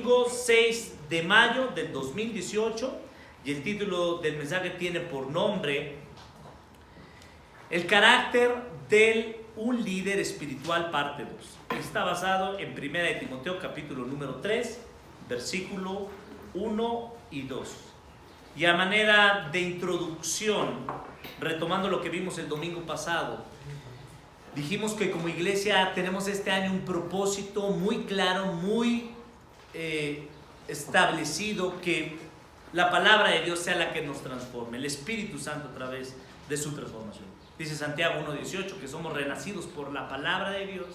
domingo 6 de mayo del 2018 y el título del mensaje tiene por nombre El carácter de un líder espiritual, parte 2. Está basado en 1 de Timoteo capítulo número 3, versículo 1 y 2. Y a manera de introducción, retomando lo que vimos el domingo pasado, dijimos que como iglesia tenemos este año un propósito muy claro, muy establecido, que la palabra de Dios sea la que nos transforme, el Espíritu Santo a través de su transformación. Dice Santiago 1:18 que somos renacidos por la palabra de Dios.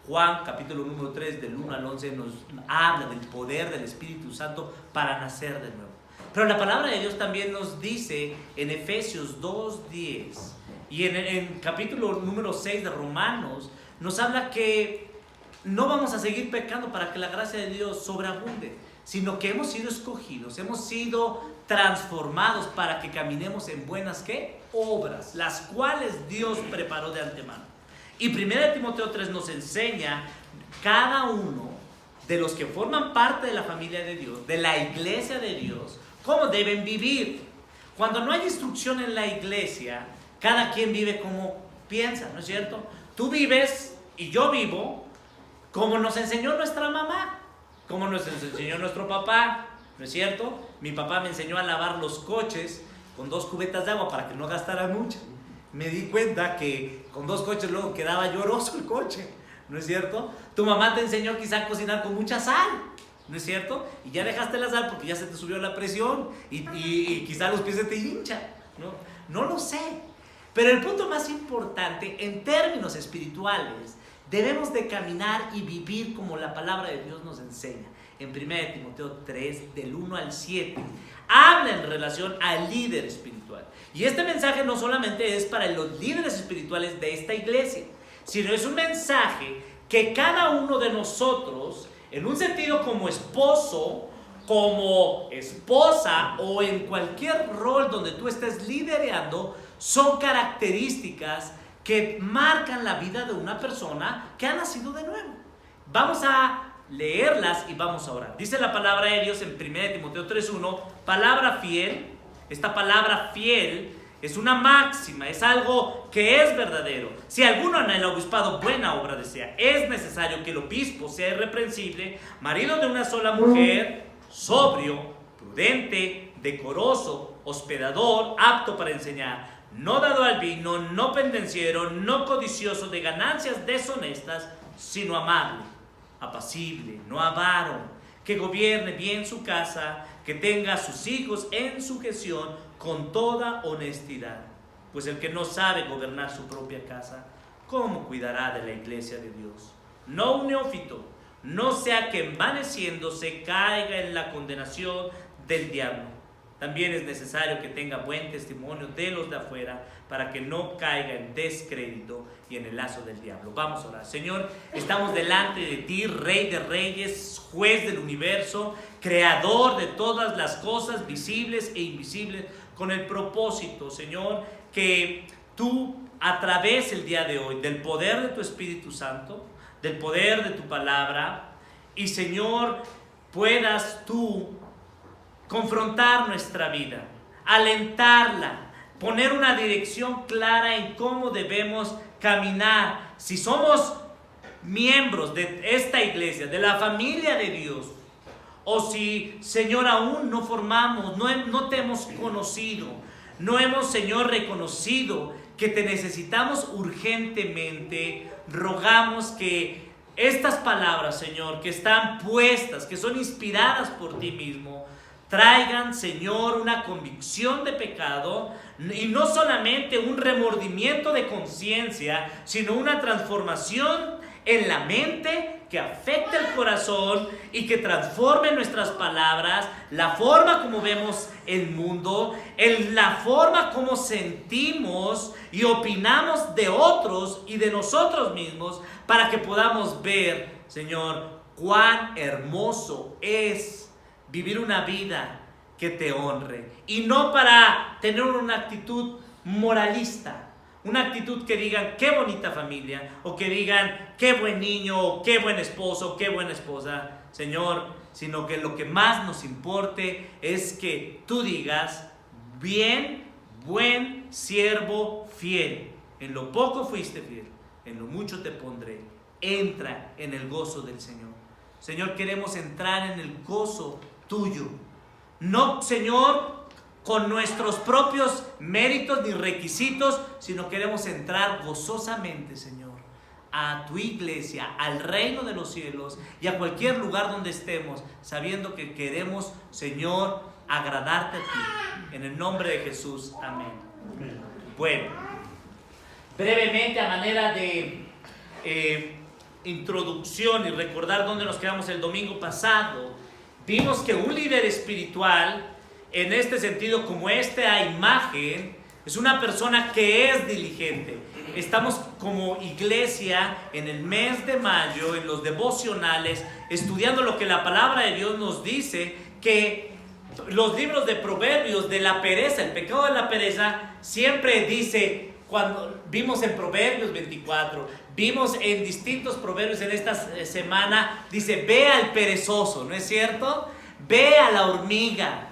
Juan capítulo número 3 del 1 al 11 nos habla del poder del Espíritu Santo para nacer de nuevo. Pero la palabra de Dios también nos dice en Efesios 2:10 y en capítulo número 6 de Romanos nos habla que no vamos a seguir pecando para que la gracia de Dios sobreabunde, sino que hemos sido escogidos, hemos sido transformados para que caminemos en buenas ¿qué? Obras, las cuales Dios preparó de antemano. Y 1 Timoteo 3 nos enseña cada uno de los que forman parte de la familia de Dios, de la iglesia de Dios, cómo deben vivir. Cuando no hay instrucción en la iglesia, cada quien vive como piensa, ¿no es cierto? Tú vives y yo vivo como nos enseñó nuestra mamá, como nos enseñó nuestro papá, ¿no es cierto? Mi papá me enseñó a lavar los coches con 2 cubetas de agua para que no gastara mucho. Me di cuenta que con 2 coches luego quedaba lloroso el coche, ¿no es cierto? Tu mamá te enseñó quizá a cocinar con mucha sal, ¿no es cierto? Y ya dejaste la sal porque ya se te subió la presión y quizá los pies se te hinchan, ¿no? No lo sé. Pero el punto más importante en términos espirituales, debemos de caminar y vivir como la palabra de Dios nos enseña. En 1 Timoteo 3, del 1 al 7, habla en relación al líder espiritual. Y este mensaje no solamente es para los líderes espirituales de esta iglesia, sino es un mensaje que cada uno de nosotros, en un sentido como esposo, como esposa o en cualquier rol donde tú estés liderando, son características que marcan la vida de una persona que ha nacido de nuevo. Vamos a leerlas y vamos a orar. Dice la palabra de Dios en 1 Timoteo 3:1, palabra fiel. Esta palabra fiel es una máxima, es algo que es verdadero. Si alguno en el obispado buena obra desea, es necesario que el obispo sea irreprensible, marido de una sola mujer, sobrio, prudente, decoroso, hospedador, apto para enseñar, no dado al vino, no pendenciero, no codicioso de ganancias deshonestas, sino amable, apacible, no avaro, que gobierne bien su casa, que tenga a sus hijos en sujeción con toda honestidad. Pues el que no sabe gobernar su propia casa, ¿cómo cuidará de la iglesia de Dios? No un neófito, no sea que envaneciéndose caiga en la condenación del diablo. También es necesario que tenga buen testimonio de los de afuera para que no caiga en descrédito y en el lazo del diablo. Vamos a orar. Señor, estamos delante de ti, Rey de Reyes, Juez del universo, Creador de todas las cosas visibles e invisibles, con el propósito, Señor, que tú a través el día de hoy, del poder de tu Espíritu Santo, del poder de tu palabra, y Señor, puedas tú confrontar nuestra vida, alentarla, poner una dirección clara en cómo debemos caminar. Si somos miembros de esta iglesia, de la familia de Dios, o si, Señor, aún no formamos, no te hemos conocido, no hemos, Señor, reconocido que te necesitamos urgentemente, rogamos que estas palabras, Señor, que están puestas, que son inspiradas por ti mismo, traigan, Señor, una convicción de pecado y no solamente un remordimiento de conciencia, sino una transformación en la mente que afecte el corazón y que transforme nuestras palabras, la forma como vemos el mundo, la forma como sentimos y opinamos de otros y de nosotros mismos, para que podamos ver, Señor, cuán hermoso es vivir una vida que te honre, y no para tener una actitud moralista, una actitud que digan qué bonita familia, o que digan qué buen niño, o qué buen esposo, o qué buena esposa. Señor, sino que lo que más nos importe es que tú digas: bien, buen siervo fiel, en lo poco fuiste fiel, en lo mucho te pondré, entra en el gozo del Señor. Señor, queremos entrar en el gozo tuyo, no, Señor, con nuestros propios méritos ni requisitos, sino queremos entrar gozosamente, Señor, a tu iglesia, al reino de los cielos y a cualquier lugar donde estemos, sabiendo que queremos, Señor, agradarte a ti. En el nombre de Jesús, amén. Bueno, brevemente, a manera de introducción y recordar dónde nos quedamos el domingo pasado, vimos que un líder espiritual, en este sentido, como esta imagen, es una persona que es diligente. Estamos como iglesia en el mes de mayo, en los devocionales, estudiando lo que la palabra de Dios nos dice, que los libros de Proverbios de la pereza, el pecado de la pereza, siempre dice, cuando vimos en Proverbios 24, vimos en distintos proverbios en esta semana, dice: ve al perezoso, ¿no es cierto? Ve a la hormiga.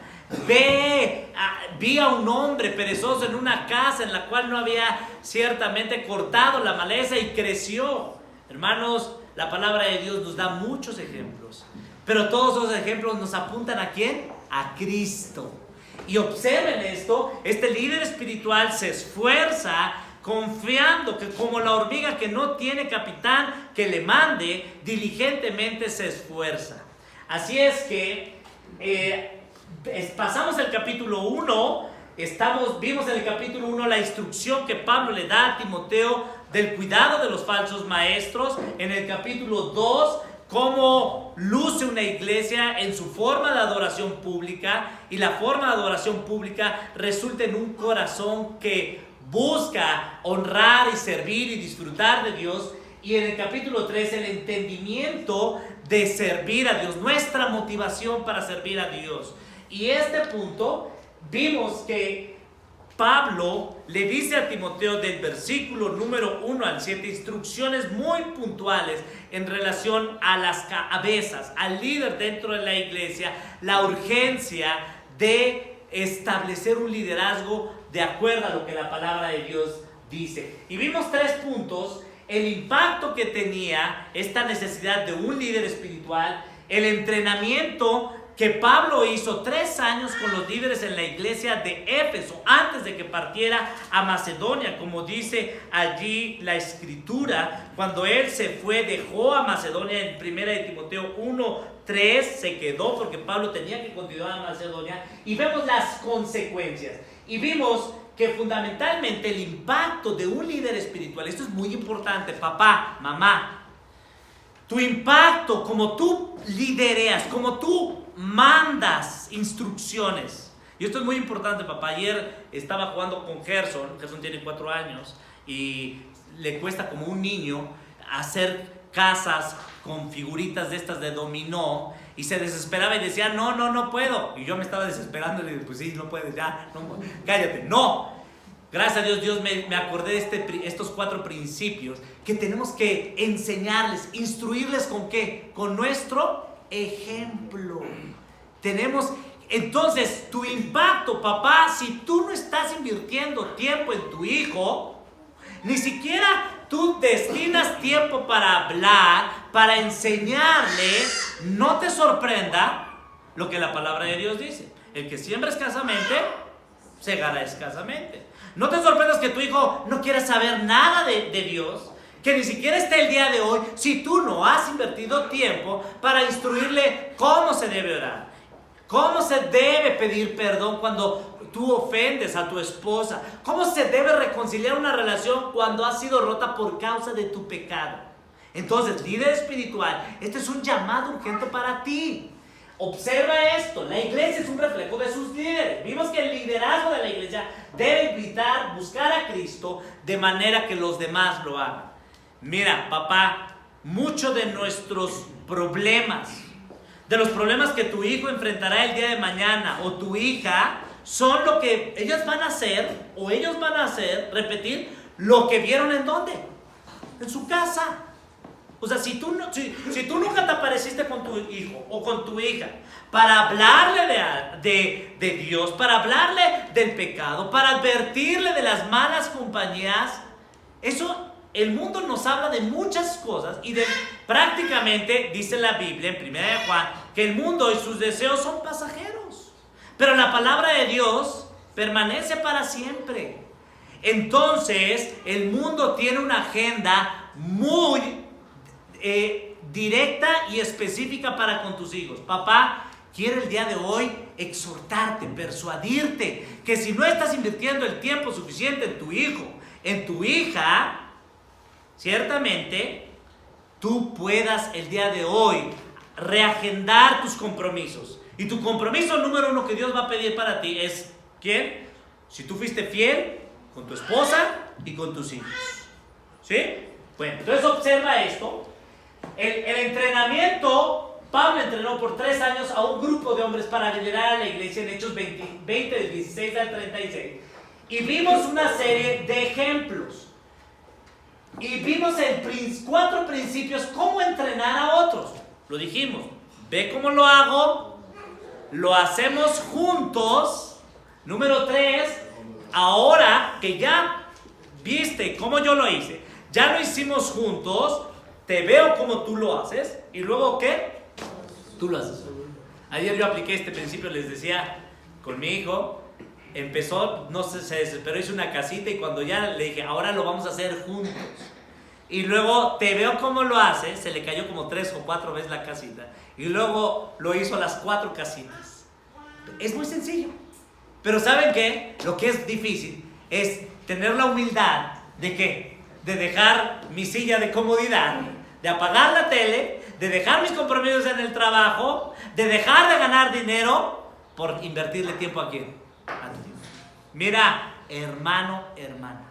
Vi a un hombre perezoso en una casa en la cual no había ciertamente cortado la maleza y creció. Hermanos, la palabra de Dios nos da muchos ejemplos, pero todos esos ejemplos nos apuntan ¿a quién? A Cristo. Y observen esto: este líder espiritual se esfuerza confiando que, como la hormiga que no tiene capitán que le mande, diligentemente se esfuerza. Así es que pasamos el capítulo 1, vimos en el capítulo 1 la instrucción que Pablo le da a Timoteo del cuidado de los falsos maestros. En el capítulo 2, cómo luce una iglesia en su forma de adoración pública, y la forma de adoración pública resulta en un corazón que busca honrar y servir y disfrutar de Dios. Y en el capítulo 3, el entendimiento de servir a Dios, nuestra motivación para servir a Dios. Y este punto, vimos que Pablo le dice a Timoteo del versículo número 1 al 7 instrucciones muy puntuales en relación a las cabezas, al líder dentro de la iglesia, la urgencia de establecer un liderazgo de acuerdo a lo que la palabra de Dios dice. Y vimos 3 puntos: el impacto que tenía esta necesidad de un líder espiritual, el entrenamiento que Pablo hizo 3 años con los líderes en la iglesia de Éfeso antes de que partiera a Macedonia, como dice allí la escritura. Cuando él se fue, dejó a Macedonia. En 1 de Timoteo 1:3 se quedó porque Pablo tenía que continuar a Macedonia, y vemos las consecuencias y vimos que fundamentalmente el impacto de un líder espiritual, esto es muy importante, papá, mamá, tu impacto, como tú lidereas, como tú mandas instrucciones. Y esto es muy importante, papá. Ayer estaba jugando con Gerson tiene 4 años y le cuesta como un niño hacer casas con figuritas de estas de dominó, y se desesperaba y decía: no puedo. Y yo me estaba desesperando y le dije: pues sí, no puedes, ya, no, cállate, no. Gracias a Dios, me acordé de estos 4 principios que tenemos que enseñarles, instruirles. ¿Con qué? Con nuestro ejemplo. Entonces, tu impacto, papá, si tú no estás invirtiendo tiempo en tu hijo, ni siquiera tú destinas tiempo para hablar, para enseñarle, no te sorprenda lo que la palabra de Dios dice: el que siembra escasamente, segará escasamente. No te sorprendas que tu hijo no quiera saber nada de Dios, que ni siquiera esté el día de hoy, si tú no has invertido tiempo para instruirle cómo se debe orar, cómo se debe pedir perdón cuando tú ofendes a tu esposa, cómo se debe reconciliar una relación cuando ha sido rota por causa de tu pecado. Entonces, líder espiritual, este es un llamado urgente para ti. Observa esto: la iglesia es un reflejo de sus líderes. Vimos que el liderazgo de la iglesia debe invitar, buscar a Cristo de manera que los demás lo hagan. Mira, papá, muchos de nuestros problemas, de los problemas que tu hijo enfrentará el día de mañana o tu hija, son lo que ellos van a hacer, o ellos van a hacer, repetir lo que vieron. ¿En dónde? En su casa. O sea, si tú nunca te apareciste con tu hijo o con tu hija para hablarle de Dios, para hablarle del pecado, para advertirle de las malas compañías, eso, el mundo nos habla de muchas cosas y prácticamente dice la Biblia en 1 Juan que el mundo y sus deseos son pasajeros, pero la palabra de Dios permanece para siempre. Entonces, el mundo tiene una agenda muy directa y específica para con tus hijos. Papá quiere el día de hoy exhortarte, persuadirte que si no estás invirtiendo el tiempo suficiente en tu hijo, en tu hija, ciertamente tú puedas el día de hoy reagendar tus compromisos. Y tu compromiso número 1 que Dios va a pedir para ti es, ¿quién? Si tú fuiste fiel con tu esposa y con tus hijos. ¿Sí? Bueno, entonces observa esto. El entrenamiento, Pablo entrenó por 3 años a un grupo de hombres para liderar a la iglesia en Hechos 20 del 16 al 36. Y vimos una serie de ejemplos. Y vimos 4 principios cómo entrenar a otros. Lo dijimos, ve cómo lo hago, lo hacemos juntos. Número 3, ahora que ya viste cómo yo lo hice, ya lo hicimos juntos, te veo como tú lo haces, y luego ¿qué? Tú lo haces. Ayer yo apliqué este principio, les decía, con mi hijo, empezó, no sé, se desesperó, hizo una casita y cuando ya le dije, ahora lo vamos a hacer juntos. Y luego te veo cómo lo haces, se le cayó como 3 o 4 veces la casita. Y luego lo hizo las 4 casitas. Es muy sencillo. Pero ¿saben qué? Lo que es difícil es tener la humildad de ¿qué? De dejar mi silla de comodidad, de apagar la tele, de dejar mis compromisos en el trabajo, de dejar de ganar dinero por invertirle tiempo a ¿quién? A tu Dios. Mira, hermano, hermana.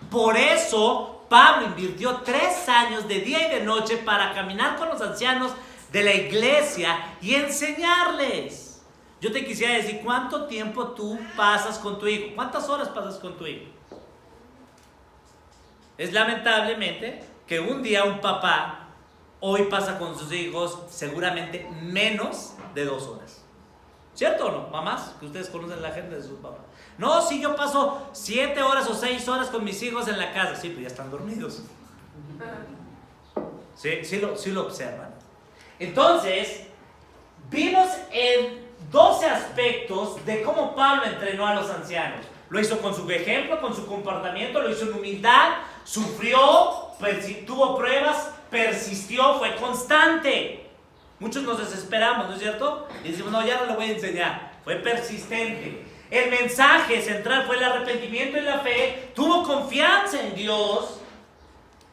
Por eso Pablo invirtió 3 años de día y de noche para caminar con los ancianos de la iglesia y enseñarles. Yo te quisiera decir, ¿cuánto tiempo tú pasas con tu hijo? ¿Cuántas horas pasas con tu hijo? Es lamentablemente que un día un papá hoy pasa con sus hijos seguramente menos de 2 horas. ¿Cierto o no, mamás? Que ustedes conocen la agenda de sus papás. No, si yo paso 7 horas o 6 horas con mis hijos en la casa. Sí, pero ya están dormidos. Sí lo observan. Entonces, vimos en 12 aspectos de cómo Pablo entrenó a los ancianos. Lo hizo con su ejemplo, con su comportamiento, lo hizo en humildad, sufrió, tuvo pruebas, persistió, fue constante. Muchos nos desesperamos, ¿no es cierto? Y decimos, no, ya no le voy a enseñar. Fue persistente. El mensaje central fue el arrepentimiento y la fe. Tuvo confianza en Dios.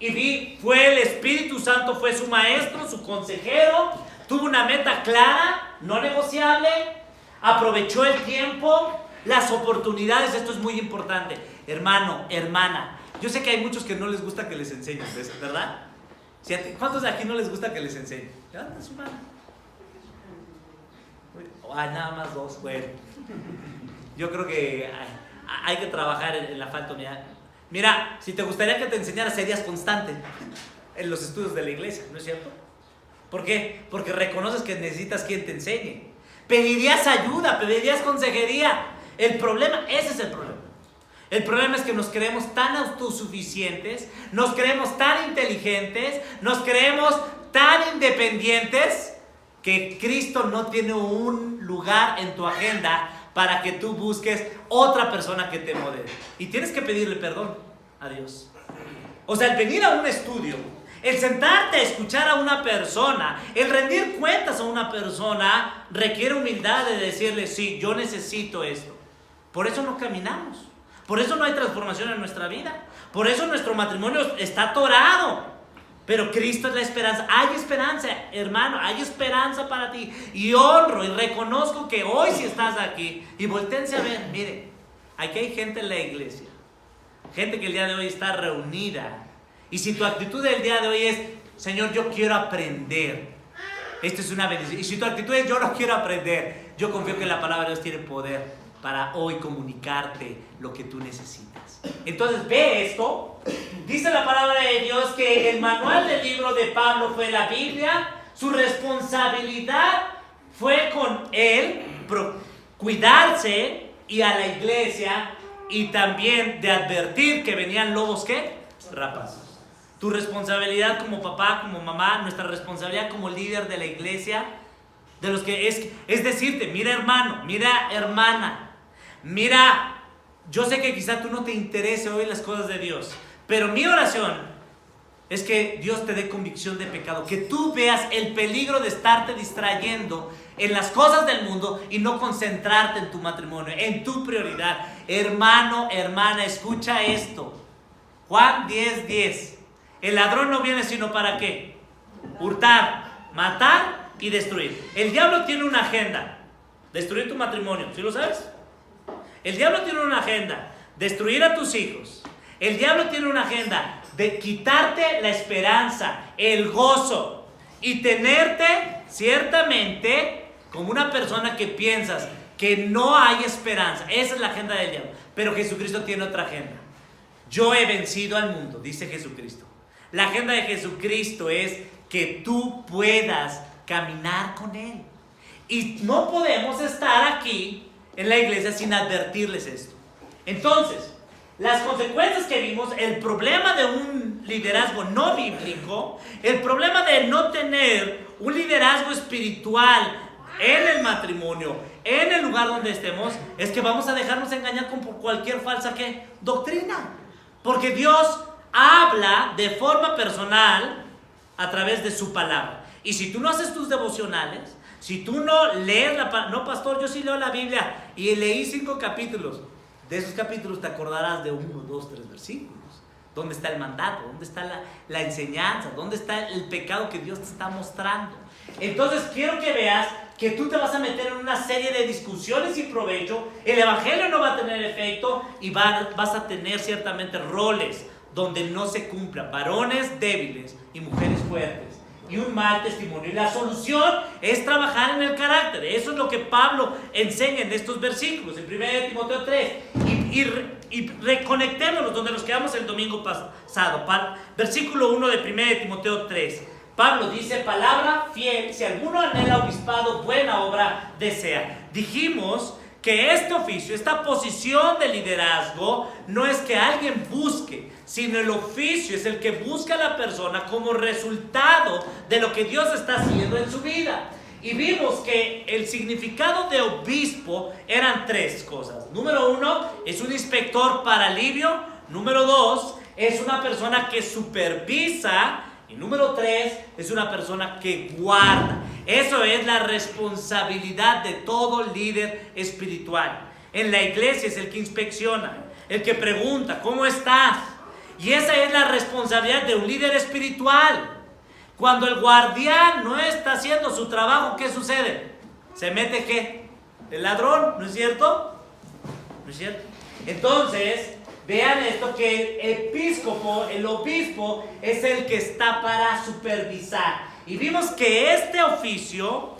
Y fue el Espíritu Santo, fue su maestro, su consejero. Tuvo una meta clara, no negociable. Aprovechó el tiempo, las oportunidades. Esto es muy importante. Hermano, hermana, yo sé que hay muchos que no les gusta que les enseñen, ¿verdad? ¿Cuántos de aquí no les gusta que les enseñen? Levanten su mano. Nada más 2, bueno. Yo creo que hay que trabajar en la falta de unidad. Mira, si te gustaría que te enseñara, serías constante en los estudios de la iglesia, ¿no es cierto? ¿Por qué? Porque reconoces que necesitas quien te enseñe. Pedirías ayuda, pedirías consejería. Ese es el problema. El problema es que nos creemos tan autosuficientes, nos creemos tan inteligentes, nos creemos tan independientes que Cristo no tiene un lugar en tu agenda para que tú busques otra persona que te modele. Y tienes que pedirle perdón a Dios. O sea, el venir a un estudio, el sentarte a escuchar a una persona, el rendir cuentas a una persona, requiere humildad de decirle, sí, yo necesito esto. Por eso no caminamos. Por eso no hay transformación en nuestra vida. Por eso nuestro matrimonio está atorado. Pero Cristo es la esperanza. Hay esperanza, hermano, hay esperanza para ti. Y honro y reconozco que hoy si estás aquí y voltéense a ver, mire, aquí hay gente en la iglesia. Gente que el día de hoy está reunida. Y si tu actitud del día de hoy es, Señor, yo quiero aprender. Esto es una bendición. Y si tu actitud es, yo no quiero aprender, yo confío que la palabra de Dios tiene poder para hoy comunicarte lo que tú necesitas. Entonces ve esto dice la palabra de Dios que el manual del libro de Pablo fue la Biblia. Su responsabilidad fue con él cuidarse y a la iglesia, y también de advertir que venían lobos, ¿qué? Rapaces. Tu responsabilidad como papá, como mamá, nuestra responsabilidad como líder de la iglesia, de los que es decirte, mira hermano, mira hermana, mira, yo sé que quizá tú no te interese hoy las cosas de Dios, pero mi oración es que Dios te dé convicción de pecado, que tú veas el peligro de estarte distrayendo en las cosas del mundo y no concentrarte en tu matrimonio, en tu prioridad. Hermano, hermana, escucha esto. Juan 10:10. El ladrón no viene sino para ¿qué? Hurtar, matar y destruir. El diablo tiene una agenda: destruir tu matrimonio. ¿Sí lo sabes? El diablo tiene una agenda: destruir a tus hijos. El diablo tiene una agenda de quitarte la esperanza, el gozo, y tenerte ciertamente como una persona que piensas que no hay esperanza. Esa es la agenda del diablo. Pero Jesucristo tiene otra agenda. Yo he vencido al mundo, dice Jesucristo. La agenda de Jesucristo es que tú puedas caminar con Él. Y no podemos estar aquí en la iglesia sin advertirles esto. Entonces, las consecuencias que vimos, el problema de un liderazgo no bíblico, el problema de no tener un liderazgo espiritual en el matrimonio, en el lugar donde estemos, es que vamos a dejarnos engañar con cualquier falsa doctrina. Porque Dios habla de forma personal a través de su palabra. Y si tú no haces tus devocionales, si tú no lees no, pastor, yo sí leo la Biblia y leí 5 capítulos. De esos capítulos te acordarás de 1, 2, 3 versículos. ¿Dónde está el mandato? ¿Dónde está la enseñanza? ¿Dónde está el pecado que Dios te está mostrando? Entonces quiero que veas que tú te vas a meter en una serie de discusiones sin provecho. El evangelio no va a tener efecto y vas a tener ciertamente roles donde no se cumplan, varones débiles y mujeres fuertes, y un mal testimonio. Y la solución es trabajar en el carácter. Eso es lo que Pablo enseña en estos versículos, en 1 Timoteo 3. Y reconectémonos donde nos quedamos el domingo pasado. Versículo 1 de 1 Timoteo 3. Pablo dice: palabra fiel, si alguno anhela obispado, buena obra desea. Dijimos que este oficio, esta posición de liderazgo, no es que alguien busque, sino el oficio es el que busca a la persona como resultado de lo que Dios está haciendo en su vida. Y vimos que el significado de obispo eran 3 cosas. Número 1, es un inspector para alivio. Número 2, es una persona que supervisa. Y número 3, es una persona que guarda. Eso es la responsabilidad de todo líder espiritual. En la iglesia es el que inspecciona, el que pregunta: ¿cómo estás? Y esa es la responsabilidad de un líder espiritual. Cuando el guardián no está haciendo su trabajo, ¿qué sucede? ¿Se mete qué? ¿El ladrón? ¿No es cierto? ¿No es cierto? Entonces, vean esto, que el obispo es el que está para supervisar. Y vimos que este oficio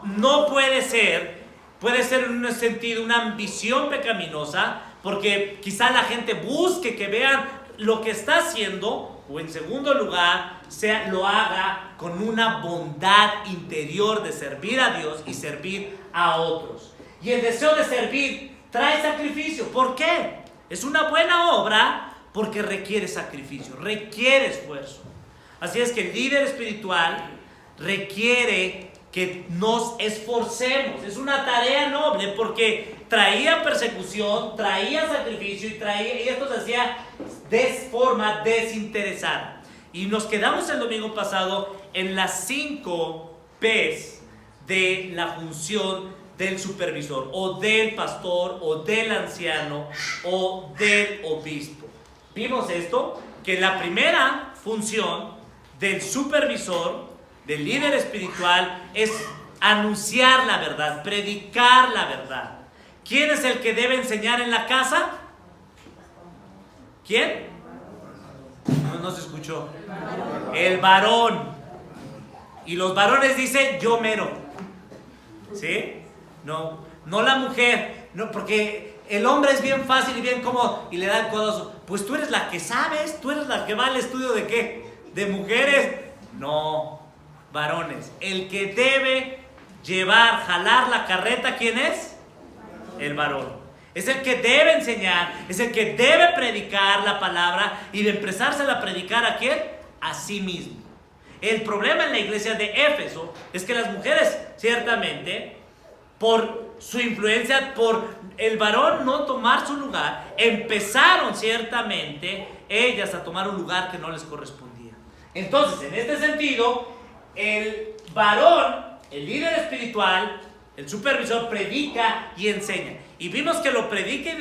no puede ser en un sentido una ambición pecaminosa, porque quizá la gente busque que vean lo que está haciendo, o en segundo lugar, lo haga con una bondad interior de servir a Dios y servir a otros. Y el deseo de servir trae sacrificio. ¿Por qué? Es una buena obra porque requiere sacrificio, requiere esfuerzo. Así es que el líder espiritual requiere que nos esforcemos. Es una tarea noble porque traía persecución, traía sacrificio y esto se hacía de forma desinteresada. Y nos quedamos el domingo pasado en las 5 P's de la función del supervisor, o del pastor, o del anciano, o del obispo. Vimos esto, que la primera función del supervisor, del líder espiritual, es anunciar la verdad, predicar la verdad. ¿Quién es el que debe enseñar en la casa? ¿Quién? No se escuchó. El varón. Y los varones dicen: yo mero. ¿Sí? No la mujer. No, porque el hombre es bien fácil y bien cómodo y le da el codazo. Pues tú eres la que sabes, tú eres la que va al estudio ¿de qué? ¿De mujeres? No, varones. El que debe jalar la carreta, ¿quién es? El varón. Es el que debe enseñar, es el que debe predicar la palabra y de empezársela a predicar ¿a quién? A sí mismo. El problema en la iglesia de Éfeso es que las mujeres, ciertamente, por su influencia, por el varón no tomar su lugar, empezaron ciertamente ellas a tomar un lugar que no les correspondía. Entonces, en este sentido, el varón, el líder espiritual, el supervisor, predica y enseña. Y vimos que lo predica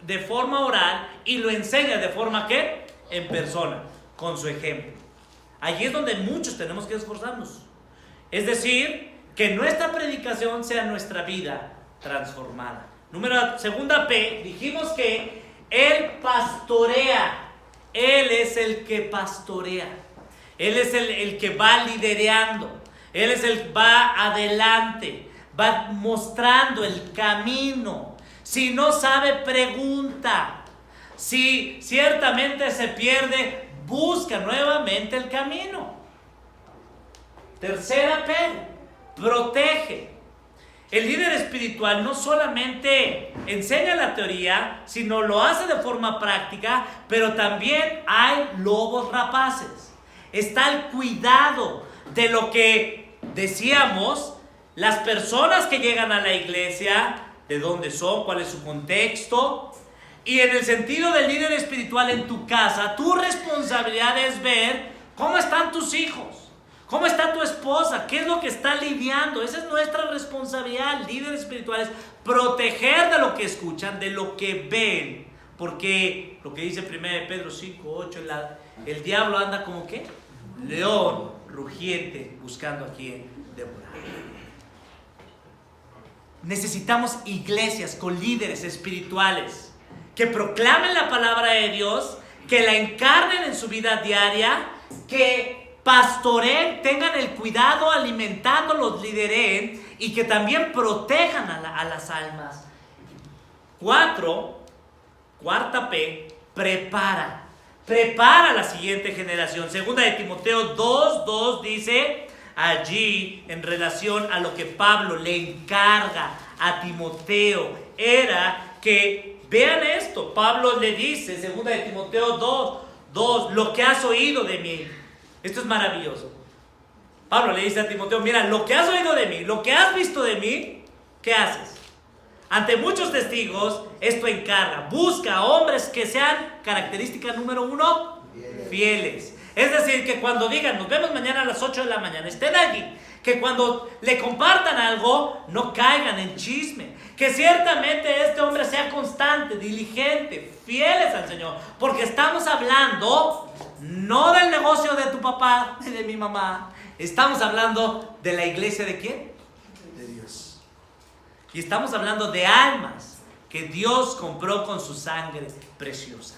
de forma oral y lo enseña de forma ¿qué? En persona, con su ejemplo. Allí es donde muchos tenemos que esforzarnos. Es decir, que nuestra predicación sea nuestra vida transformada. Segunda P, dijimos que Él pastorea. Él es el que pastorea. Él es el que va liderando. Él es el que va adelante. Va mostrando el camino. Si no sabe, pregunta. Si ciertamente se pierde, busca nuevamente el camino. Tercera P, protege. El líder espiritual no solamente enseña la teoría, sino lo hace de forma práctica, pero también hay lobos rapaces. Está el cuidado de lo que decíamos, las personas que llegan a la iglesia, de dónde son, cuál es su contexto. Y en el sentido del líder espiritual en tu casa, tu responsabilidad es ver cómo están tus hijos. ¿Cómo está tu esposa? ¿Qué es lo que está lidiando? Esa es nuestra responsabilidad, líderes espirituales, proteger de lo que escuchan, de lo que ven. Porque lo que dice 1 Pedro 5:8, el diablo anda como ¿qué? León rugiente buscando a quien devorar. Necesitamos iglesias con líderes espirituales que proclamen la palabra de Dios, que la encarnen en su vida diaria, que pastoreen, tengan el cuidado, alimentando, los lideren y que también protejan a las almas. Cuarta P, prepara a la siguiente generación. Segunda de Timoteo 2:2 dice allí en relación a lo que Pablo le encarga a Timoteo, era que vean esto. Pablo le dice, segunda de Timoteo 2:2, lo que has oído de mí. Esto es maravilloso. Pablo le dice a Timoteo, mira, lo que has oído de mí, lo que has visto de mí, ¿qué haces? Ante muchos testigos, esto encarga. Busca hombres que sean, característica número 1, fieles. Es decir, que cuando digan, nos vemos mañana a las 8 de la mañana, estén allí. Que cuando le compartan algo, no caigan en chisme. Que ciertamente este hombre sea constante, diligente, fieles al Señor. Porque estamos hablando no del negocio de tu papá ni de mi mamá. Estamos hablando de la iglesia ¿de quién? De Dios. Y estamos hablando de almas que Dios compró con su sangre preciosa.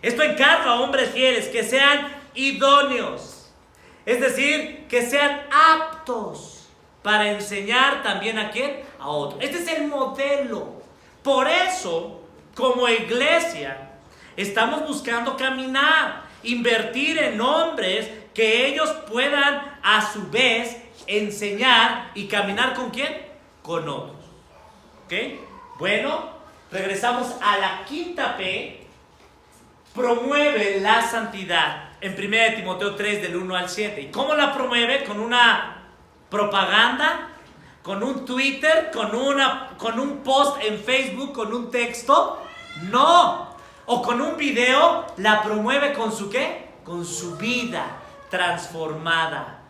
Esto encarga a hombres fieles que sean idóneos. Es decir, que sean aptos para enseñar también ¿a quién? A otros. Este es el modelo. Por eso, como iglesia, estamos buscando caminar, invertir en hombres que ellos puedan a su vez enseñar y caminar ¿con quién? Con otros. ¿Ok? Bueno, regresamos a la quinta P. Promueve la santidad. En 1 Timoteo 3 del 1 al 7. ¿Y cómo la promueve? ¿Con una propaganda? ¿Con un Twitter? ¿Con un post en Facebook? ¿Con un texto? No. ¿O con un video? La promueve con su ¿qué? Con su vida transformada.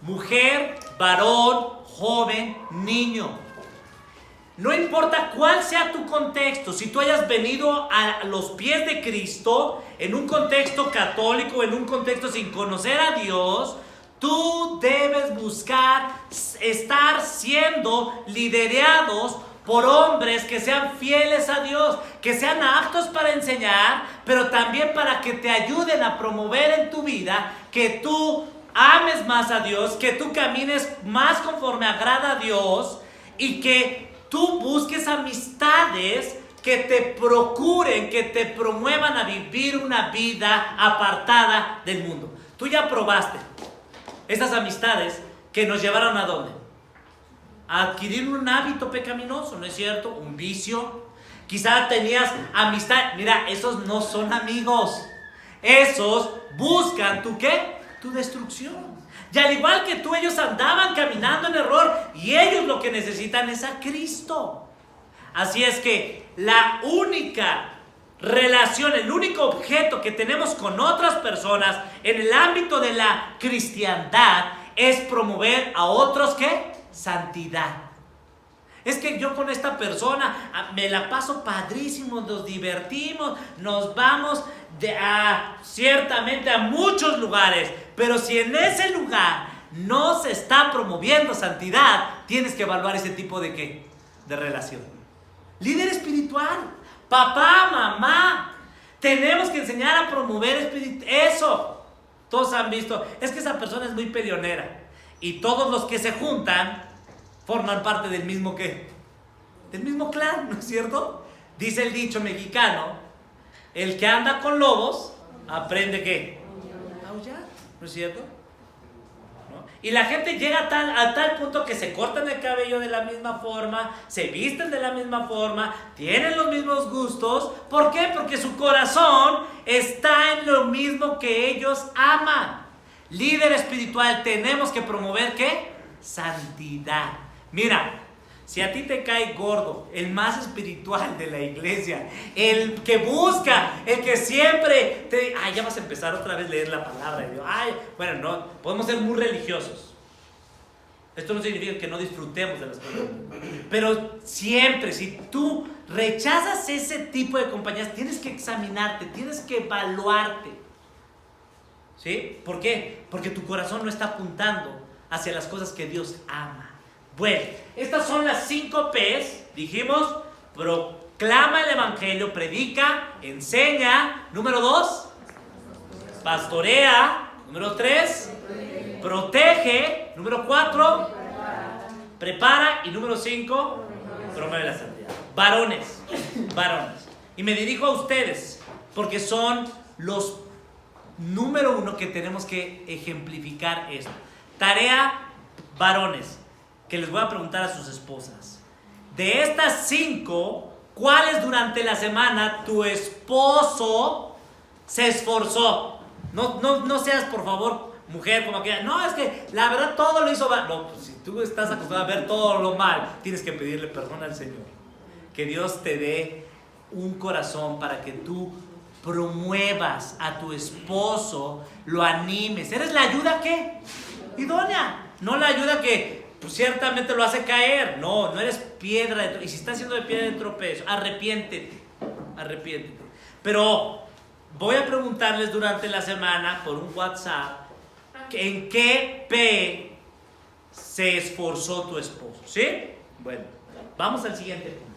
Mujer, varón, joven, niño. No importa cuál sea tu contexto, si tú hayas venido a los pies de Cristo, en un contexto católico, en un contexto sin conocer a Dios, tú debes buscar estar siendo liderados por hombres que sean fieles a Dios, que sean aptos para enseñar, pero también para que te ayuden a promover en tu vida que tú ames más a Dios, que tú camines más conforme agrada a Dios y que tú busques amistades que te procuren, que te promuevan a vivir una vida apartada del mundo. Tú ya probaste estas amistades que nos llevaron ¿a dónde? A adquirir un hábito pecaminoso, ¿no es cierto? Un vicio. Quizá tenías amistad. Mira, esos no son amigos. Esos buscan, ¿tú qué? Tu destrucción. Y al igual que tú, ellos andaban caminando en error y ellos lo que necesitan es a Cristo. Así es que la única relación, el único objeto que tenemos con otras personas en el ámbito de la cristiandad es promover a otros, ¿qué? Santidad. Es que yo con esta persona me la paso padrísimo, nos divertimos, nos vamos ciertamente a muchos lugares, pero si en ese lugar no se está promoviendo santidad, tienes que evaluar ese tipo de ¿qué? De relación. Líder espiritual, papá, mamá, tenemos que enseñar a promover eso. Todos han visto, es que esa persona es muy peleonera y todos los que se juntan forman parte del mismo ¿qué? Del mismo clan, ¿no es cierto? Dice el dicho mexicano, el que anda con lobos aprende ¿qué? A aullar, ¿no es cierto? ¿No? Y la gente llega a tal punto que se cortan el cabello de la misma forma, se visten de la misma forma, tienen los mismos gustos. ¿Por qué? Porque su corazón está en lo mismo que ellos aman. Líder espiritual, tenemos que promover ¿qué? Santidad. Mira, si a ti te cae gordo, el más espiritual de la iglesia, el que busca, el que siempre te... Ay, ya vas a empezar otra vez a leer la palabra de Dios. Ay, bueno, no, podemos ser muy religiosos. Esto no significa que no disfrutemos de las cosas. Pero siempre, si tú rechazas ese tipo de compañías, tienes que examinarte, tienes que evaluarte. ¿Sí? ¿Por qué? Porque tu corazón no está apuntando hacia las cosas que Dios ama. Bueno, estas son las 5 P's. Dijimos, proclama el evangelio, predica, enseña. Número 2, pastorea. Número 3, protege. Número 4, prepara. Y número 5, promueve la santidad. Varones. Y me dirijo a ustedes porque son los número 1 que tenemos que ejemplificar esto. Tarea, varones, que les voy a preguntar a sus esposas. De estas 5, ¿cuáles durante la semana tu esposo se esforzó? No seas, por favor, mujer como aquella. No, es que la verdad todo lo hizo mal. No, pues si tú estás acostumbrado a ver todo lo mal, tienes que pedirle perdón al Señor. Que Dios te dé un corazón para que tú promuevas a tu esposo, lo animes. ¿Eres la ayuda qué? Idónea. No la ayuda que pues, ciertamente lo hace caer. No eres piedra de tropiezo. Y si estás siendo de piedra de tropiezo, arrepiéntete. Pero voy a preguntarles durante la semana por un WhatsApp en qué P se esforzó tu esposo. ¿Sí? Bueno, vamos al siguiente punto.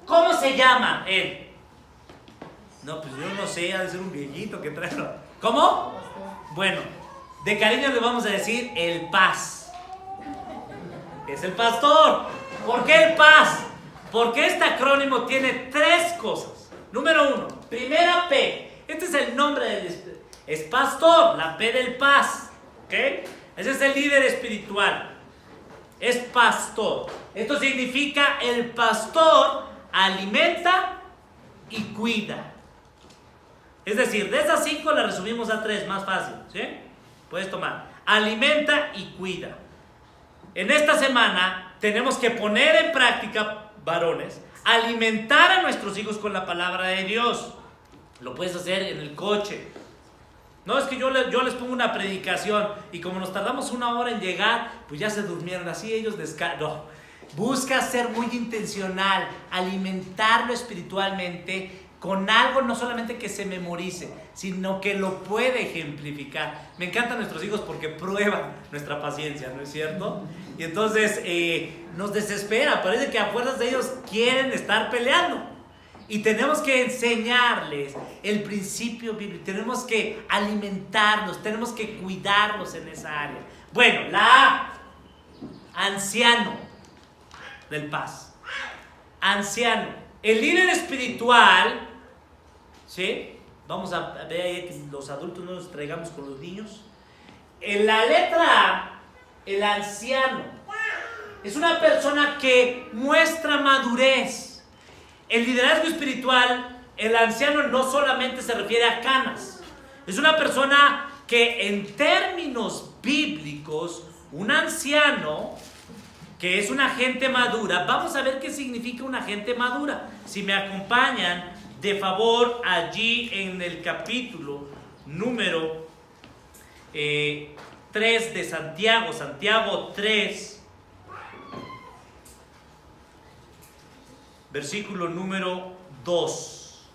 ¿Cómo se llama él? No, pues yo no sé, ha de ser un viejito que trae. ¿Cómo? Bueno, de cariño le vamos a decir el Paz. Es el pastor. ¿Por qué el Paz? Porque este acrónimo tiene 3 cosas. Número 1, primera P. Este es el nombre del... Es pastor, la P del Paz. ¿Ok? Ese es el líder espiritual. Es pastor. Esto significa el pastor alimenta y cuida. Es decir, de esas 5 las resumimos a 3, más fácil, ¿sí? Puedes tomar. Alimenta y cuida. En esta semana tenemos que poner en práctica, varones, alimentar a nuestros hijos con la palabra de Dios. Lo puedes hacer en el coche. No es que yo les pongo una predicación y como nos tardamos 1 hora en llegar, pues ya se durmieron, así ellos descansan. No. Busca ser muy intencional, alimentarlo espiritualmente con algo no solamente que se memorice, sino que lo puede ejemplificar. Me encantan nuestros hijos porque prueban nuestra paciencia, ¿no es cierto? Y entonces nos desespera, parece que a fuerzas de ellos quieren estar peleando. Y tenemos que enseñarles el principio bíblico, tenemos que alimentarlos, tenemos que cuidarlos en esa área. Bueno, la A, anciano del Paz. Anciano. El líder espiritual, ¿sí? Vamos a ver ahí que los adultos no nos traigamos con los niños. En la letra A, el anciano es una persona que muestra madurez. El liderazgo espiritual, el anciano no solamente se refiere a canas. Es una persona que en términos bíblicos, un anciano que es una gente madura, vamos a ver qué significa una gente madura. Si me acompañan, de favor, allí en el capítulo número 3 de Santiago, Santiago 3, versículo número 2.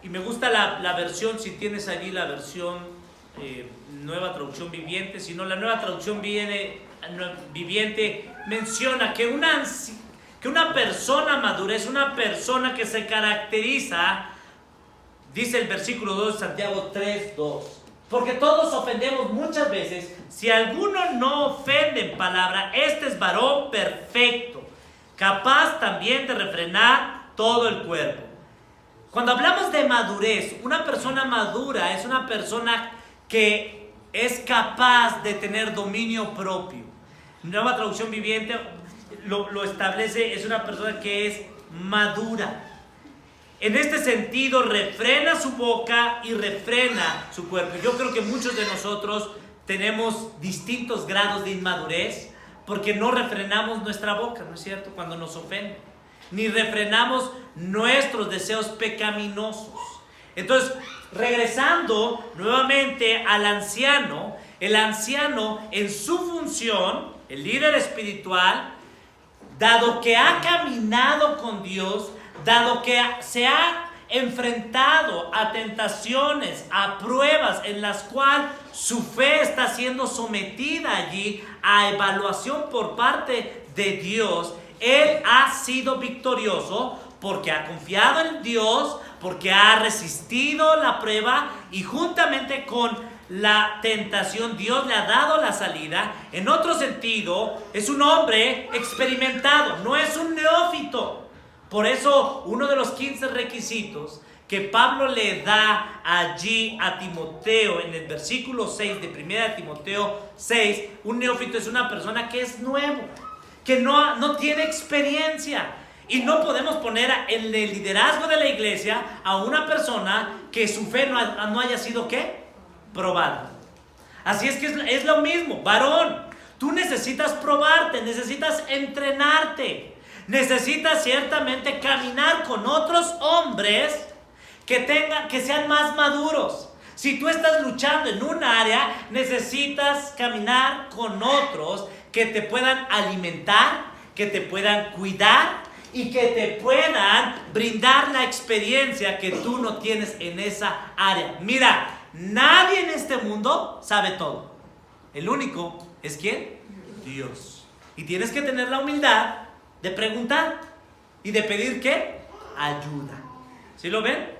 Y me gusta la versión, si tienes allí la versión Nueva Traducción Viviente. Si no, la Nueva Traducción Viviente menciona que una persona madura es una persona que se caracteriza, dice el versículo 2 de Santiago 3:2, porque todos ofendemos muchas veces. Si alguno no ofende en palabra, este es varón perfecto, capaz también de refrenar todo el cuerpo. Cuando hablamos de madurez, una persona madura es una persona que es capaz de tener dominio propio. Nueva Traducción Viviente lo establece, es una persona que es madura. En este sentido, refrena su boca y refrena su cuerpo. Yo creo que muchos de nosotros tenemos distintos grados de inmadurez porque no refrenamos nuestra boca, ¿no es cierto?, cuando nos ofenden, ni refrenamos nuestros deseos pecaminosos. Entonces, regresando nuevamente al anciano, el anciano en su función, el líder espiritual, dado que ha caminado con Dios, dado que se ha enfrentado a tentaciones, a pruebas en las cuales su fe está siendo sometida allí a evaluación por parte de Dios, él ha sido victorioso porque ha confiado en Dios, porque ha resistido la prueba y juntamente con la tentación Dios le ha dado la salida. En otro sentido, es un hombre experimentado, no es un neófito. Por eso uno de los 15 requisitos que Pablo le da allí a Timoteo en el versículo 6 de 1 Timoteo 6, un neófito es una persona que es nuevo, que no tiene experiencia. Y no podemos poner en el liderazgo de la iglesia a una persona que su fe no haya sido ¿qué? Probada. Así es que es lo mismo, varón, tú necesitas probarte, necesitas entrenarte, necesitas ciertamente caminar con otros hombres que sean más maduros. Si tú estás luchando en un área, necesitas caminar con otros que te puedan alimentar, que te puedan cuidar y que te puedan brindar la experiencia que tú no tienes en esa área. Mira, nadie en este mundo sabe todo. El único es ¿quién? Dios. Y tienes que tener la humildad de preguntar y de pedir ¿qué? Ayuda. ¿Sí lo ven?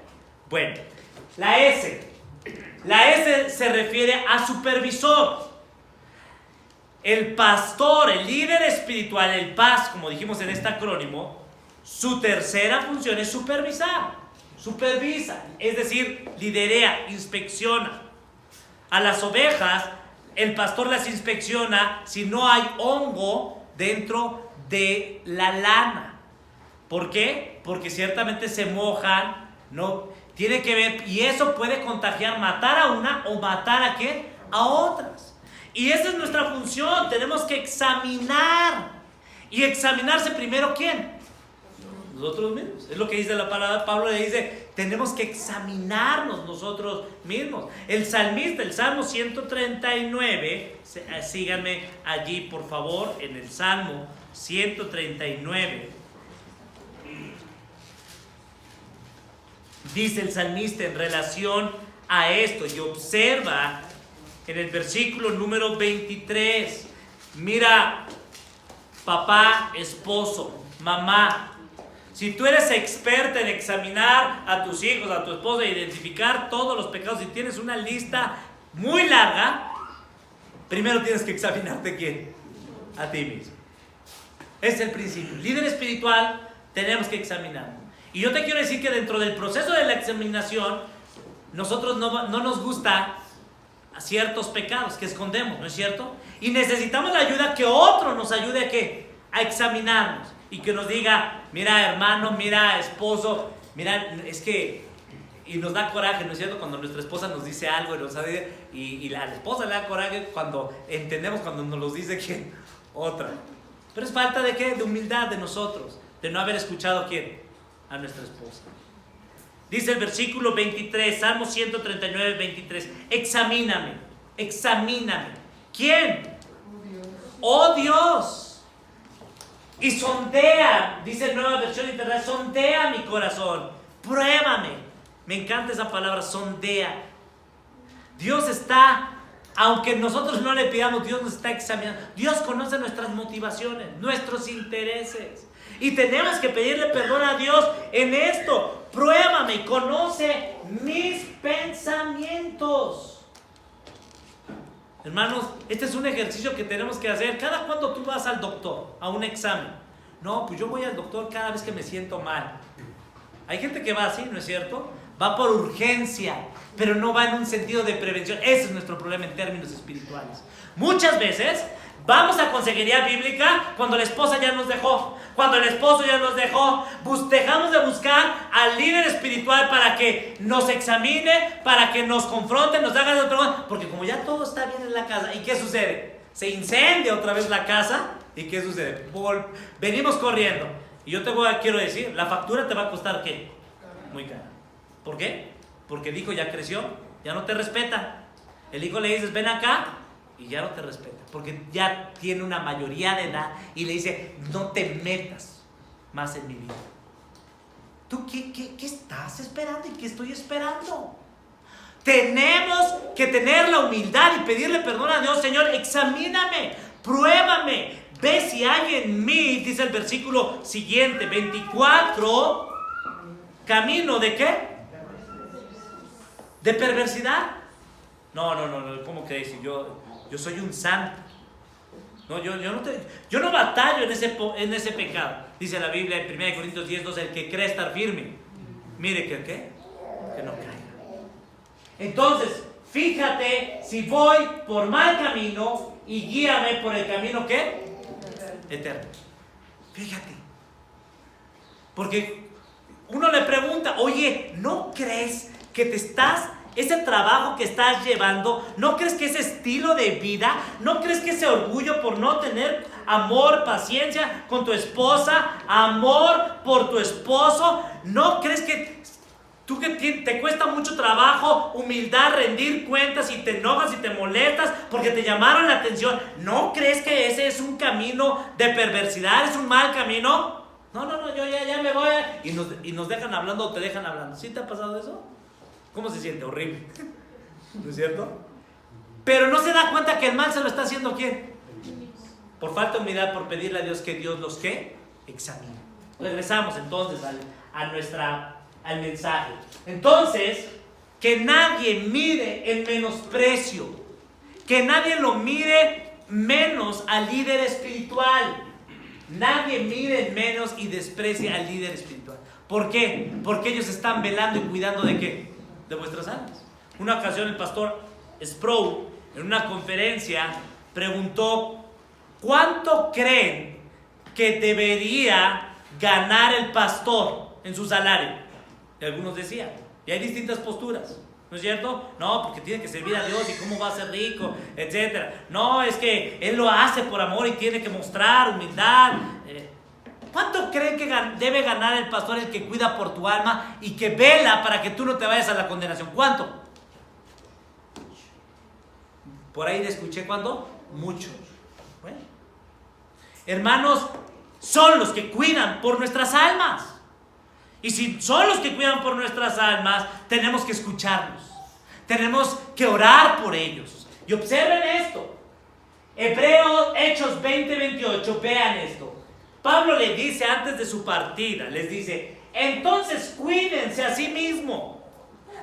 Bueno, la S se refiere a supervisor. El pastor, el líder espiritual, el PAS, como dijimos en este acrónimo, su tercera función es supervisar. Supervisa, es decir, liderea, inspecciona. A las ovejas, el pastor las inspecciona si no hay hongo dentro de la lana. ¿Por qué? Porque ciertamente se mojan, ¿no? Tiene que ver, y eso puede contagiar, matar a una o matar a ¿qué? A otras. Y esa es nuestra función, tenemos que examinar. Y examinarse primero ¿quién? Nosotros mismos. Es lo que dice la palabra. Pablo le dice, tenemos que examinarnos nosotros mismos. El salmista, el Salmo 139, síganme allí por favor, en el Salmo 139. Dice el salmista en relación a esto, y observa en el versículo número 23. Mira, papá, esposo, mamá, si tú eres experta en examinar a tus hijos, a tu esposa, identificar todos los pecados, y tienes una lista muy larga, primero tienes que examinarte ¿quién? A ti mismo. Es el principio. Líder espiritual, tenemos que examinarnos. Y yo te quiero decir que dentro del proceso de la examinación, nosotros no nos gusta ciertos pecados que escondemos, ¿no es cierto? Y necesitamos la ayuda que otro nos ayude a examinarnos y que nos diga, mira hermano, mira esposo, mira, es que, y nos da coraje, ¿no es cierto? Cuando nuestra esposa nos dice algo y la esposa le da coraje cuando entendemos, cuando nos lo dice ¿quién? Otra. Pero es falta de ¿qué? De humildad de nosotros, de no haber escuchado ¿quién? A nuestra esposa. Dice el versículo 23, Salmo 139, 23, examíname. ¿Quién? Oh Dios. Y sondea, dice Nueva Versión Internacional, sondea mi corazón, pruébame. Me encanta esa palabra, sondea. Dios está, aunque nosotros no le pidamos, Dios nos está examinando. Dios conoce nuestras motivaciones, nuestros intereses. Y tenemos que pedirle perdón a Dios en esto. Pruébame y conoce mis pensamientos. Hermanos, este es un ejercicio que tenemos que hacer. Cada cuando tú vas al doctor, a un examen. No, pues yo voy al doctor cada vez que me siento mal. Hay gente que va así, ¿no es cierto? Va por urgencia, pero no va en un sentido de prevención. Ese es nuestro problema en términos espirituales. Muchas veces vamos a consejería bíblica cuando la esposa ya nos dejó, cuando el esposo ya nos dejó. Dejamos de buscar al líder espiritual para que nos examine, para que nos confronte, nos haga de preguntas, porque como ya todo está bien en la casa. ¿Y qué sucede? Se incendia otra vez la casa. ¿Y qué sucede? Venimos corriendo. Y yo quiero decir, la factura te va a costar ¿qué? Muy cara. ¿Por qué? Porque el hijo ya creció, ya no te respeta. El hijo le dices, ven acá, y ya no te respeta, porque ya tiene una mayoría de edad y le dice, no te metas más en mi vida. ¿Tú qué estás esperando y qué estoy esperando? Tenemos que tener la humildad y pedirle perdón a Dios. Señor, examíname, pruébame, ve si hay en mí, dice el versículo siguiente, 24, camino de ¿qué? ¿De perversidad? No, ¿cómo que dice? Yo soy un santo. No, yo no batallo en ese pecado. Dice la Biblia en 1 Corintios 10, 12, el que cree estar firme, mire que ¿qué? Que no caiga. Entonces, fíjate si voy por mal camino y guíame por el camino ¿qué? Eterno. Fíjate. Porque uno le pregunta, oye, ¿no crees que ese trabajo que estás llevando, no crees que ese estilo de vida, no crees que ese orgullo por no tener amor, paciencia con tu esposa, amor por tu esposo, no crees que tú que te cuesta mucho trabajo, humildad, rendir cuentas y te enojas y te molestas porque te llamaron la atención, no crees que ese es un camino de perversidad, es un mal camino? No, yo ya me voy y nos dejan hablando o te dejan hablando. ¿Sí te ha pasado eso? ¿Cómo se siente? Horrible. ¿No es cierto? Pero no se da cuenta que el mal se lo está haciendo ¿quién? Por falta de humildad, por pedirle a Dios que Dios los ¿qué? Examine. Regresamos entonces al mensaje. Entonces, que nadie mire en menosprecio, que nadie lo mire menos al líder espiritual. Nadie mire en menos y desprecie al líder espiritual. ¿Por qué? Porque ellos están velando y cuidando ¿de qué? De vuestras almas. Una ocasión el pastor Sproul en una conferencia preguntó, ¿cuánto creen que debería ganar el pastor en su salario? Y algunos decían, y hay distintas posturas, ¿no es cierto? No, porque tiene que servir a Dios y cómo va a ser rico, etcétera. No, es que él lo hace por amor y tiene que mostrar humildad. ¿Cuánto creen que debe ganar el pastor, el que cuida por tu alma y que vela para que tú no te vayas a la condenación? ¿Cuánto? Por ahí le escuché, ¿cuánto? Mucho. Bueno, hermanos, son los que cuidan por nuestras almas. Y si son los que cuidan por nuestras almas, tenemos que escucharlos. Tenemos que orar por ellos. Y observen esto. Hechos 20-28, vean esto. Pablo le dice antes de su partida, les dice, entonces cuídense a sí mismo.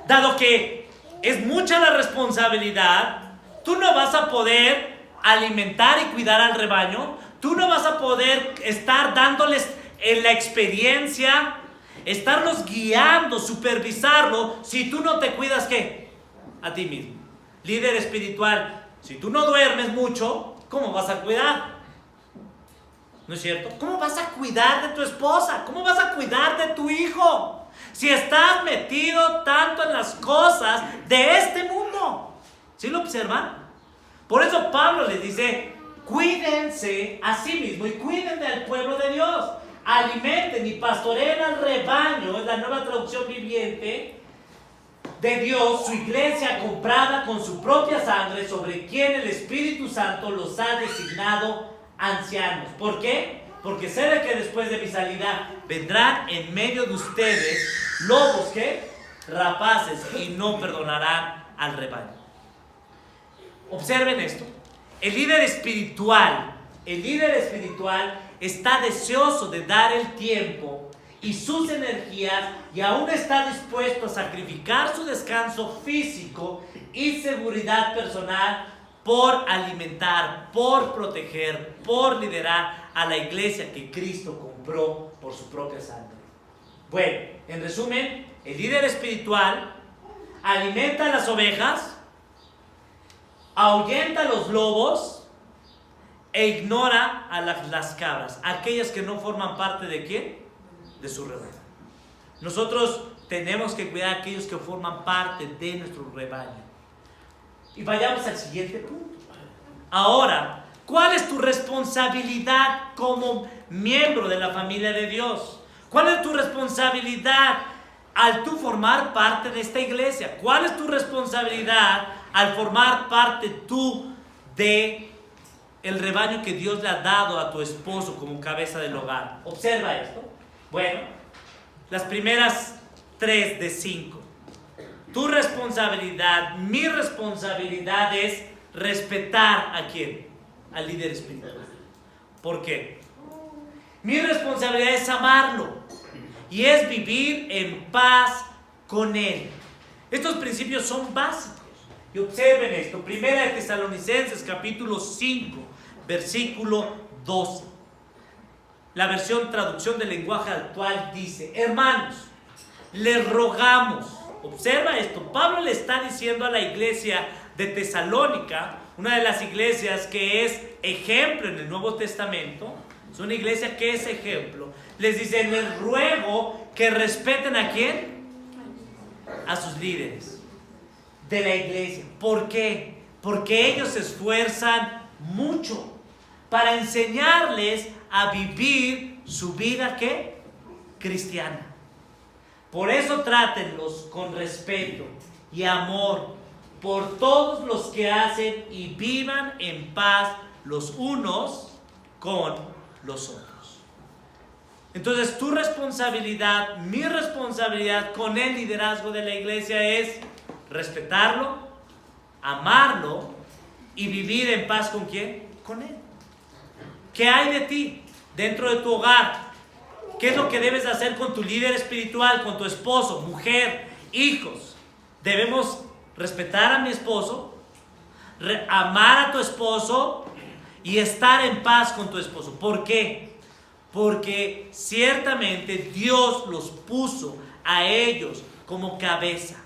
Dado que es mucha la responsabilidad, tú no vas a poder alimentar y cuidar al rebaño, Tú no vas a poder estar dándoles en la experiencia, estarlos guiando, supervisarlo, si tú no te cuidas, ¿qué? A ti mismo. Líder espiritual, si tú no duermes mucho, ¿cómo vas a cuidar? ¿No es cierto? ¿Cómo vas a cuidar de tu esposa? ¿Cómo vas a cuidar de tu hijo? Si estás metido tanto en las cosas de este mundo. ¿Sí lo observan? Por eso Pablo les dice, cuídense a sí mismo y cuiden del pueblo de Dios. Alimenten y pastoreen al rebaño, es la Nueva Traducción Viviente, de Dios, su iglesia comprada con su propia sangre, sobre quien el Espíritu Santo los ha designado ancianos. ¿Por qué? Porque sé de que después de mi salida vendrán en medio de ustedes lobos, ¿qué? Rapaces, y no perdonarán al rebaño. Observen esto. El líder espiritual está deseoso de dar el tiempo y sus energías, y aún está dispuesto a sacrificar su descanso físico y seguridad personal por alimentar, por proteger, por liderar a la iglesia que Cristo compró por su propia sangre. Bueno, en resumen, el líder espiritual alimenta a las ovejas, ahuyenta a los lobos e ignora a las cabras, aquellas que no forman parte de ¿quién? De su rebaño. Nosotros tenemos que cuidar a aquellos que forman parte de nuestro rebaño. Y vayamos al siguiente punto. Ahora, ¿cuál es tu responsabilidad como miembro de la familia de Dios? ¿Cuál es tu responsabilidad al tú formar parte de esta iglesia? ¿Cuál es tu responsabilidad al formar parte tú de el rebaño que Dios le ha dado a tu esposo como cabeza del hogar? Observa esto. Bueno, las primeras 3 de 5. Tu responsabilidad, mi responsabilidad es respetar ¿a quién? Al líder espiritual. ¿Por qué? Mi responsabilidad es amarlo y es vivir en paz con él. Estos principios son básicos. Y observen esto, Primera de Tesalonicenses capítulo 5, versículo 12. La versión traducción del lenguaje actual dice: hermanos, les rogamos. Observa esto, Pablo le está diciendo a la iglesia de Tesalónica, una de las iglesias que es ejemplo en el Nuevo Testamento, es una iglesia que es ejemplo. Les dice: les ruego que respeten ¿a quién? A sus líderes de la iglesia. ¿Por qué? Porque ellos se esfuerzan mucho para enseñarles a vivir su vida ¿qué? Cristiana. Por eso trátenlos con respeto y amor por todos los que hacen y vivan en paz los unos con los otros. Entonces tu responsabilidad, mi responsabilidad con el liderazgo de la iglesia es respetarlo, amarlo y vivir en paz ¿con quién? Con él. ¿Qué hay de ti dentro de tu hogar? ¿Qué es lo que debes hacer con tu líder espiritual, con tu esposo, mujer, hijos? Debemos respetar a mi esposo, amar a tu esposo y estar en paz con tu esposo. ¿Por qué? Porque ciertamente Dios los puso a ellos como cabeza.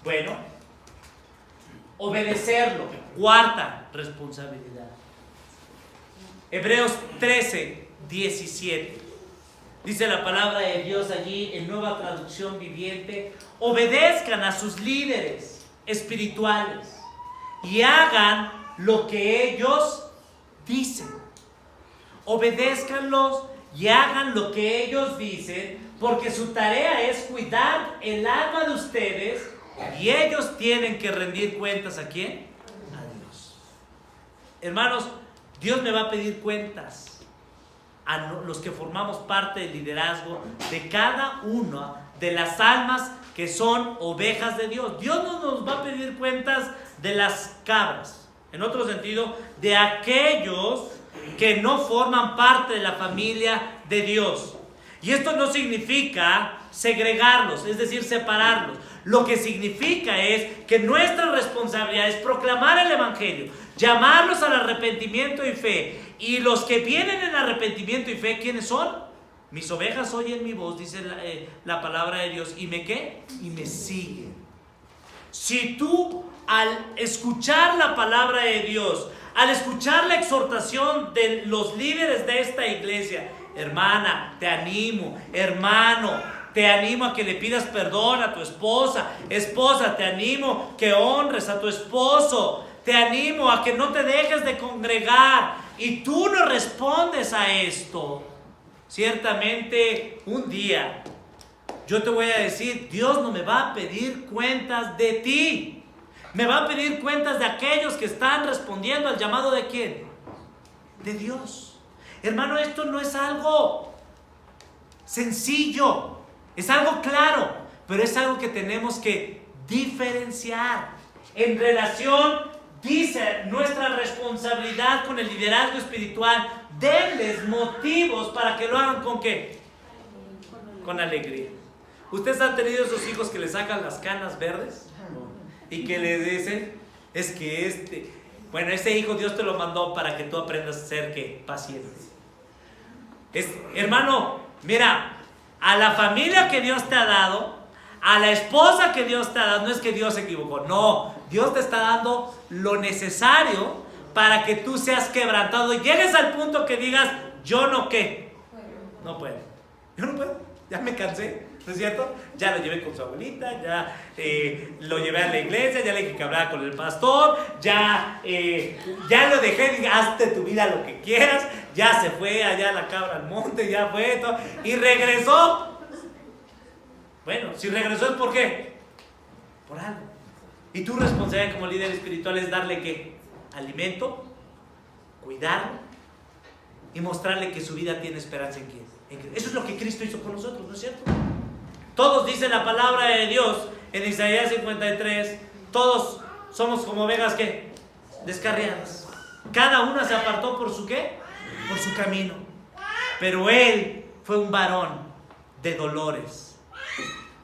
Bueno, obedecerlo, cuarta responsabilidad. Hebreos 13, 17. Dice la palabra de Dios allí en Nueva Traducción Viviente: obedezcan a sus líderes espirituales y hagan lo que ellos dicen. Obedézcanlos y hagan lo que ellos dicen, porque su tarea es cuidar el alma de ustedes y ellos tienen que rendir cuentas ¿a quién? A Dios. Hermanos, Dios me va a pedir cuentas a los que formamos parte del liderazgo de cada una de las almas que son ovejas de Dios. Dios no nos va a pedir cuentas de las cabras, en otro sentido, de aquellos que no forman parte de la familia de Dios. Y esto no significa segregarlos, es decir, separarlos. Lo que significa es que nuestra responsabilidad es proclamar el evangelio, llamarlos al arrepentimiento y fe Y los que vienen en arrepentimiento y fe, ¿quiénes son? Mis ovejas oyen mi voz, dice la palabra de Dios. ¿Y me qué? Y me siguen. Si tú al escuchar la palabra de Dios, al escuchar la exhortación de los líderes de esta iglesia, hermana, te animo, hermano, te animo a que le pidas perdón a tu esposa. Esposa, te animo que honres a tu esposo. Te animo a que no te dejes de congregar. Y tú no respondes a esto. Ciertamente un día yo te voy a decir, Dios no me va a pedir cuentas de ti. Me va a pedir cuentas de aquellos que están respondiendo al llamado de ¿quién? De Dios. Hermano, esto no es algo sencillo. Es algo claro, pero es algo que tenemos que diferenciar. En relación, dice, nuestra responsabilidad con el liderazgo espiritual, denles motivos para que lo hagan ¿con qué? Con alegría. ¿Ustedes han tenido esos hijos que le sacan las canas verdes? Y que le dicen, es que bueno, ese hijo Dios te lo mandó para que tú aprendas a ser ¿qué? Paciente. Hermano, mira, a la familia que Dios te ha dado, a la esposa que Dios te ha dado, no es que Dios se equivocó, no, Dios te está dando lo necesario para que tú seas quebrantado y llegues al punto que digas, yo no qué, no puedo, yo no puedo, ya me cansé, ¿no es cierto? Ya lo llevé con su abuelita, ya lo llevé a la iglesia, ya le dije que hablara con el pastor, ya lo dejé, dije, hazte tu vida lo que quieras, ya se fue allá la cabra al monte, ya fue todo, y regresó. Bueno, si regresó es ¿por qué? Por algo. Y tu responsabilidad como líder espiritual es darle ¿qué? Alimento, cuidarlo y mostrarle que su vida tiene esperanza en quién. Eso es lo que Cristo hizo con nosotros, ¿no es cierto? Todos dicen la palabra de Dios en Isaías 53, todos somos como ovejas ¿qué? Descarriadas. Cada una se apartó por su ¿qué? Por su camino. Pero él fue un varón de dolores.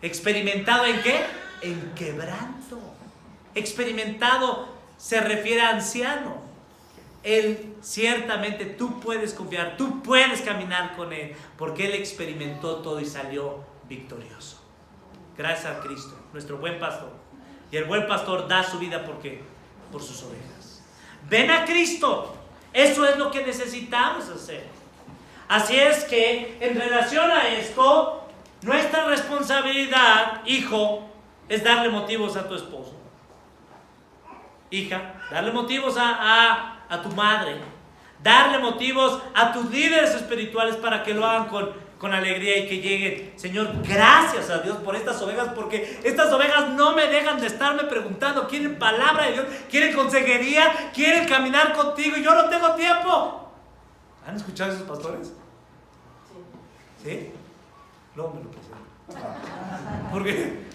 ¿Experimentado en qué? En quebranto. Experimentado se refiere a anciano. Él ciertamente tú puedes confiar, tú puedes caminar con él, porque él experimentó todo y salió victorioso. Gracias a Cristo, nuestro buen pastor. Y el buen pastor da su vida ¿por qué? Por sus ovejas. Ven a Cristo. Eso es lo que necesitamos hacer. Así es que en relación a esto, nuestra responsabilidad, hijo, es darle motivos a tu esposo. Hija, darle motivos a tu madre. Darle motivos a tus líderes espirituales para que lo hagan con alegría y que lleguen. Señor, gracias a Dios por estas ovejas, porque estas ovejas no me dejan de estarme preguntando. Quieren palabra de Dios, quieren consejería, quieren caminar contigo y yo no tengo tiempo. ¿Han escuchado a esos pastores? ¿Sí? No me lo presento. ¿Por qué?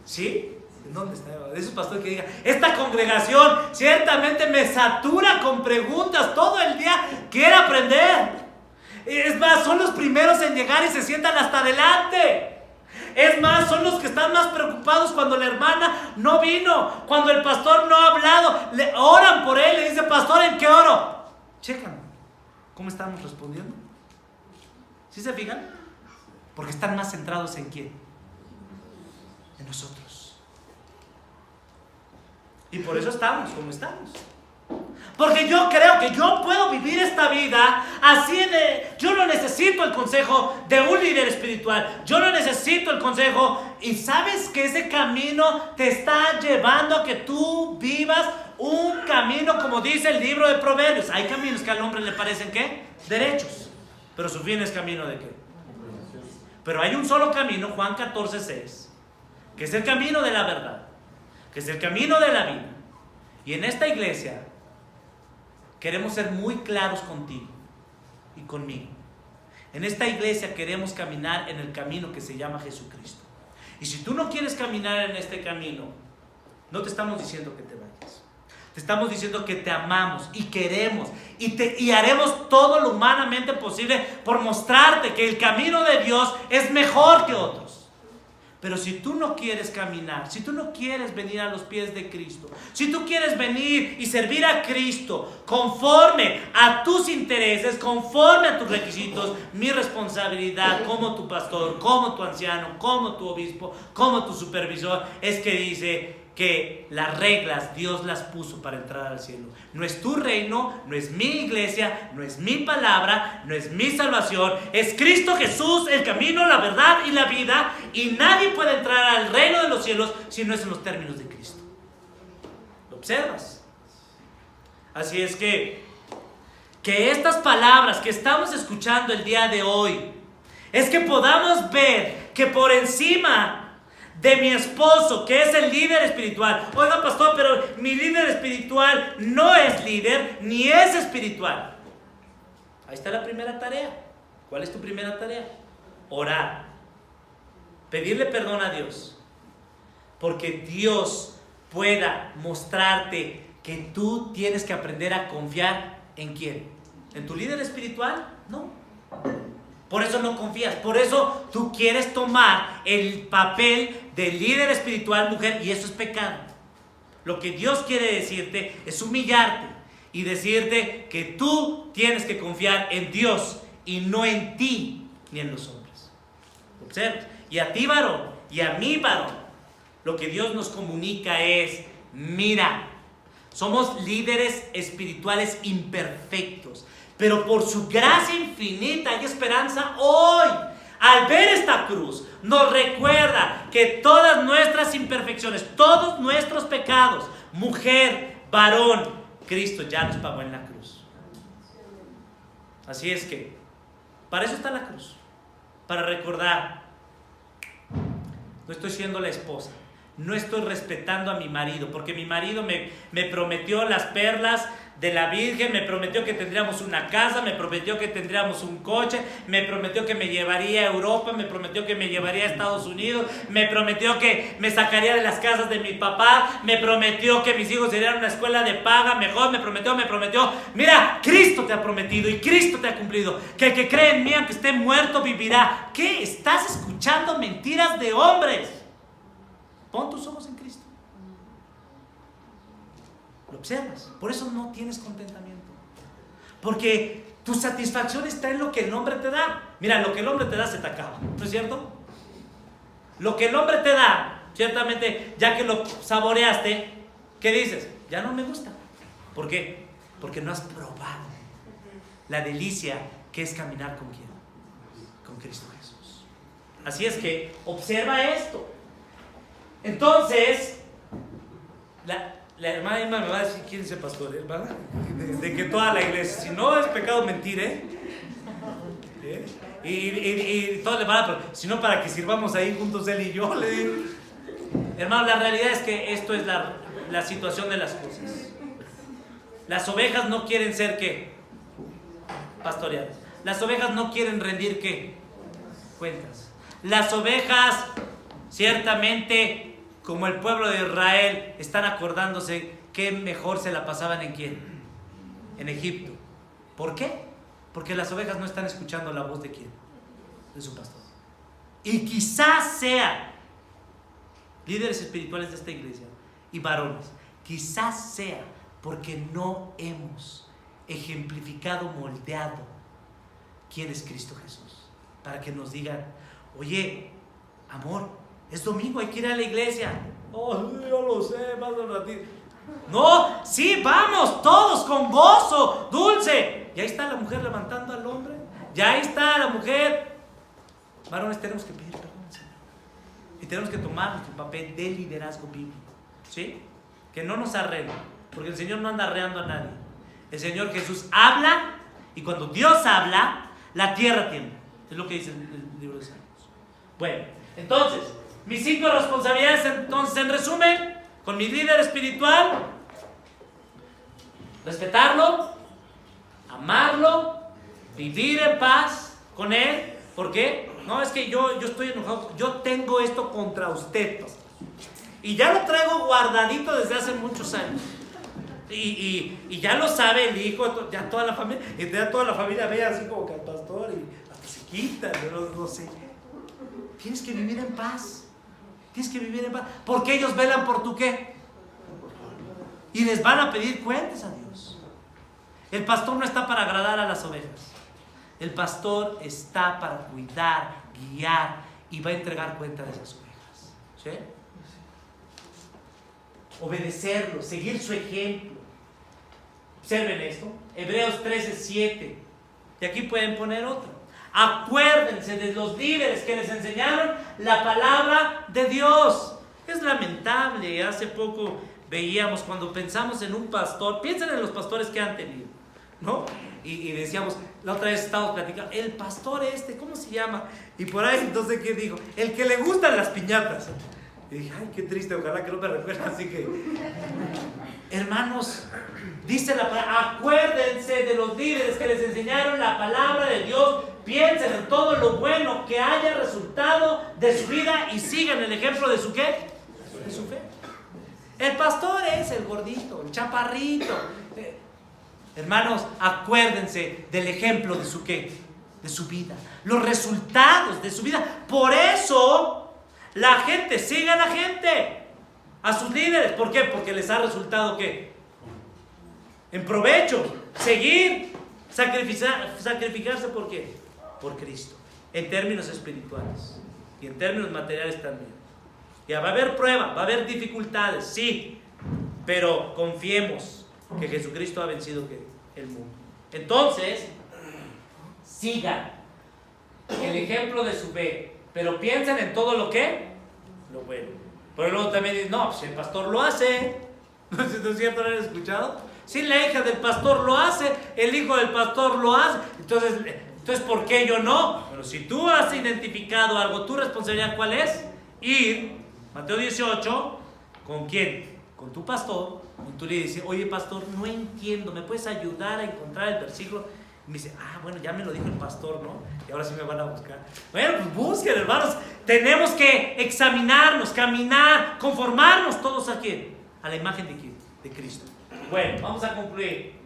¿Sí? ¿Dónde está? De esos pastores que digan, esta congregación ciertamente me satura con preguntas todo el día, quiere aprender. Es más, son los primeros en llegar y se sientan hasta adelante. Es más, son los que están más preocupados cuando la hermana no vino, cuando el pastor no ha hablado, le oran por él, le dicen, pastor, ¿en qué oro? Checan, ¿cómo estamos respondiendo? ¿Sí se fijan? Porque están más centrados en quién, en nosotros. Y por eso estamos como estamos. Porque yo creo que yo puedo vivir esta vida así de... Yo no necesito el consejo de un líder espiritual. Yo no necesito el consejo. Y sabes que ese camino te está llevando a que tú vivas un camino, como dice el libro de Proverbios. Hay caminos que al hombre le parecen ¿qué? Derechos. Pero su fin es camino de ¿qué? Pero hay un solo camino, Juan 14:6, que es el camino de la verdad, que es el camino de la vida. Y en esta iglesia queremos ser muy claros contigo y conmigo. En esta iglesia queremos caminar en el camino que se llama Jesucristo. Y si tú no quieres caminar en este camino, no te estamos diciendo que te vayas. Te estamos diciendo que te amamos y queremos y haremos todo lo humanamente posible por mostrarte que el camino de Dios es mejor que otros. Pero si tú no quieres caminar, si tú no quieres venir a los pies de Cristo, si tú quieres venir y servir a Cristo conforme a tus intereses, conforme a tus requisitos, mi responsabilidad como tu pastor, como tu anciano, como tu obispo, como tu supervisor, es que dice que las reglas Dios las puso para entrar al cielo. No es tu reino, no es mi iglesia, no es mi palabra, no es mi salvación. Es Cristo Jesús, el camino, la verdad y la vida. Y nadie puede entrar al reino de los cielos si no es en los términos de Cristo. ¿Lo observas? Así es que estas palabras que estamos escuchando el día de hoy, es que podamos ver que por encima de mi esposo, que es el líder espiritual. Oiga, pastor, pero mi líder espiritual no es líder ni es espiritual. Ahí está la primera tarea. ¿Cuál es tu primera tarea? Orar. Pedirle perdón a Dios. Porque Dios pueda mostrarte que tú tienes que aprender a confiar ¿en quién? ¿En tu líder espiritual? No. Por eso no confías, por eso tú quieres tomar el papel de líder espiritual, mujer, y eso es pecado. Lo que Dios quiere decirte es humillarte y decirte que tú tienes que confiar en Dios y no en ti ni en los hombres. Observa, y a ti varón, y a mí varón, lo que Dios nos comunica es, mira, somos líderes espirituales imperfectos, pero por su gracia infinita hay esperanza hoy. Al ver esta cruz, nos recuerda que todas nuestras imperfecciones, todos nuestros pecados, mujer, varón, Cristo ya nos pagó en la cruz. Así es que, para eso está la cruz. Para recordar, no estoy siendo la esposa, no estoy respetando a mi marido, porque mi marido me prometió las perlas de la Virgen, me prometió que tendríamos una casa, me prometió que tendríamos un coche, me prometió que me llevaría a Europa, me prometió que me llevaría a Estados Unidos, me prometió que me sacaría de las casas de mi papá, me prometió que mis hijos irían a una escuela de paga mejor, me prometió. Mira, Cristo te ha prometido y Cristo te ha cumplido, que el que cree en mí, aunque esté muerto, vivirá. ¿Qué? Estás escuchando mentiras de hombres. Pon tus ojos en Cristo. Lo observas. Por eso no tienes contentamiento. Porque tu satisfacción está en lo que el hombre te da. Mira, lo que el hombre te da se te acaba, ¿no es cierto? Lo que el hombre te da, ciertamente, ya que lo saboreaste, ¿qué dices? Ya no me gusta. ¿Por qué? Porque no has probado la delicia que es caminar con ¿quién? Con Cristo Jesús. Así es que observa esto. Entonces, la hermana Irma me va a decir quién es el pastor, ¿verdad? De que toda la iglesia, si no es pecado mentir, y todos le van a, si no para que sirvamos ahí juntos él y yo, le digo. Hermano, la realidad es que esto es la situación de las cosas. Las ovejas no quieren ser ¿qué? Pastoreadas. Las ovejas no quieren rendir ¿qué? Cuentas. Las ovejas, ciertamente, como el pueblo de Israel, están acordándose que mejor se la pasaban en ¿quién? En Egipto. ¿Por qué? Porque las ovejas no están escuchando la voz de ¿quién? De su pastor. Y quizás sea líderes espirituales de esta iglesia y varones, quizás sea porque no hemos ejemplificado, moldeado quién es Cristo Jesús, para que nos digan, oye, amor, es domingo, hay que ir a la iglesia. Oh, yo lo sé, más un ratito. No, sí, vamos, todos con gozo, dulce. Y ahí está la mujer levantando al hombre. Ya ahí está la mujer. Varones, tenemos que pedir perdón al Señor. Y tenemos que tomar nuestro papel de liderazgo bíblico. ¿Sí? Que no nos arreen, porque el Señor no anda arreando a nadie. El Señor Jesús habla, y cuando Dios habla, la tierra tiembla. Es lo que dice el libro de Salmos. Bueno, entonces, mis 5 responsabilidades, entonces, en resumen, con mi líder espiritual: respetarlo, amarlo, vivir en paz con él. ¿Por qué? No, es que yo estoy enojado, yo tengo esto contra usted, pastor. Y ya lo traigo guardadito desde hace muchos años. Y ya lo sabe el hijo, ya toda la familia, y ya toda la familia ve así como que al pastor y hasta se quita, no sé. Tienes que vivir en paz. Tienes que vivir en paz. Porque ellos velan por tu ¿qué? Y les van a pedir cuentas a Dios. El pastor no está para agradar a las ovejas. El pastor está para cuidar, guiar y va a entregar cuenta de esas ovejas. ¿Sí? Obedecerlo, seguir su ejemplo. Observen esto. Hebreos 13:7. Y aquí pueden poner otro. Acuérdense de los líderes que les enseñaron la palabra de Dios. Es lamentable. Hace poco veíamos, cuando pensamos en un pastor, piensen en los pastores que han tenido, ¿no? Y decíamos, la otra vez estábamos platicando, el pastor ¿cómo se llama? Y por ahí entonces, ¿qué dijo? El que le gustan las piñatas. Y dije, ay, qué triste, ojalá que no me recuerde. Así que, hermanos, dice la palabra, acuérdense de los líderes que les enseñaron la palabra de Dios. Piensen en todo lo bueno que haya resultado de su vida y sigan el ejemplo de su ¿qué? De su fe. El pastor es el gordito, el chaparrito. Hermanos, acuérdense del ejemplo de su ¿qué? De su vida. Los resultados de su vida. Por eso la gente sigue a la gente, a sus líderes. ¿Por qué? Porque les ha resultado ¿qué? En provecho. Seguir, sacrificarse ¿por qué? Por Cristo. En términos espirituales y en términos materiales también. Ya va a haber prueba, va a haber dificultades, sí, pero confiemos que Jesucristo ha vencido ¿qué? El mundo. Entonces, sigan el ejemplo de su fe, pero piensen en todo lo que, lo bueno. Pero luego también dicen, no, pues el pastor lo hace. ¿No es cierto? ¿No lo han escuchado? Sí, la hija del pastor lo hace, el hijo del pastor lo hace. Entonces, ¿por qué yo no? Pero si tú has identificado algo, tu responsabilidad ¿cuál es? Ir, Mateo 18, ¿con quién? Con tu pastor, con tu líder, y dice, oye pastor, no entiendo, ¿me puedes ayudar a encontrar el versículo? Y me dice, bueno, ya me lo dijo el pastor, ¿no? Y ahora sí me van a buscar. Bueno, pues busquen, hermanos. Tenemos que examinarnos, caminar, conformarnos todos a quién, a la imagen de quién, de Cristo. Bueno, vamos a concluir.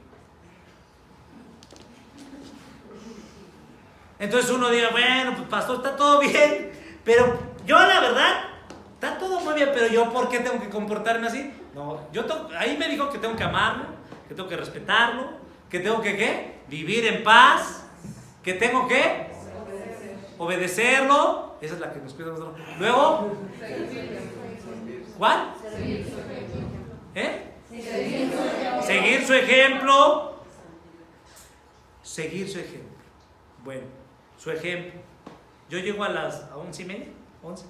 Entonces uno diga, bueno, pues pastor, está todo bien, pero yo la verdad, está todo muy bien, pero yo ¿por qué tengo que comportarme así? No, ahí me dijo que tengo que amarlo, que tengo que respetarlo, que tengo que ¿qué? Vivir en paz, que tengo que obedecerlo. Esa es la que nos cuida nosotros. Luego, ¿cuál? Seguir su ejemplo. Seguir su ejemplo. Bueno, su ejemplo. Yo llego a 11:30, 11.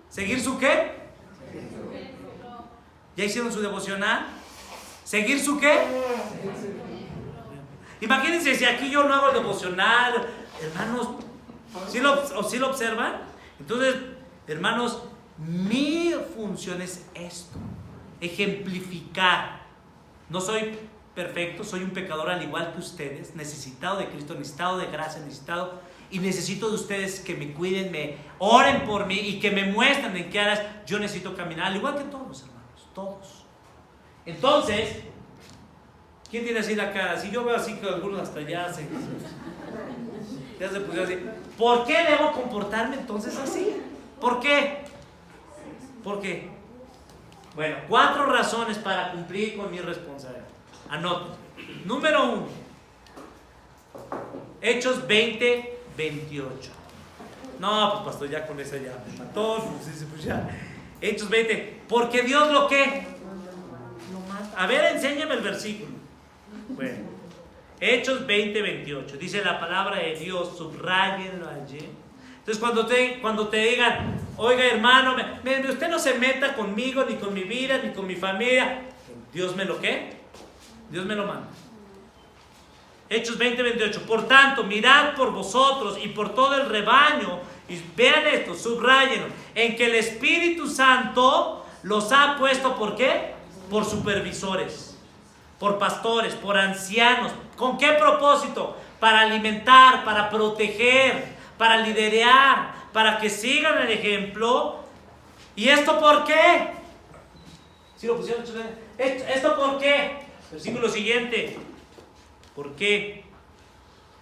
¿Seguir su qué? ¿Ya hicieron su devocional? ¿Seguir su qué? Imagínense si aquí yo no hago el devocional, hermanos, ¿sí lo observan? Entonces, hermanos, mi función es esto, ejemplificar. No soy perfecto, soy un pecador al igual que ustedes, necesitado de Cristo, necesitado de gracia, y necesito de ustedes que me cuiden, me oren por mí y que me muestren en qué áreas yo necesito caminar, al igual que todos, hermanos, todos. Entonces, ¿quién tiene así la cara? Si yo veo así que algunos hasta ya se pusieron así. ¿Por qué debo comportarme entonces así? ¿Por qué? ¿Por qué? Bueno, 4 razones para cumplir con mi responsabilidad. Anoten. Número 1. Hechos 20:28. No, pues pastor, ya con esa ya me mató. Pues ya. Hechos 20. Porque Dios lo que lo mata. A ver, enséñame el versículo. Bueno, Hechos 20:28. Dice la palabra de Dios, subrayenlo allí. Entonces cuando te digan, oiga hermano, usted no se meta conmigo, ni con mi vida, ni con mi familia. Dios me lo ¿qué? Dios me lo manda. Hechos 20:28. Por tanto, mirad por vosotros y por todo el rebaño, y vean esto, subrayenlo, en que el Espíritu Santo los ha puesto, ¿por qué? Por supervisores, por pastores, por ancianos. ¿Con qué propósito? Para alimentar, para proteger, para liderar, para que sigan el ejemplo. ¿Y esto por qué? ¿Sí lo pusieron? ¿Esto por qué? Versículo siguiente. ¿Por qué?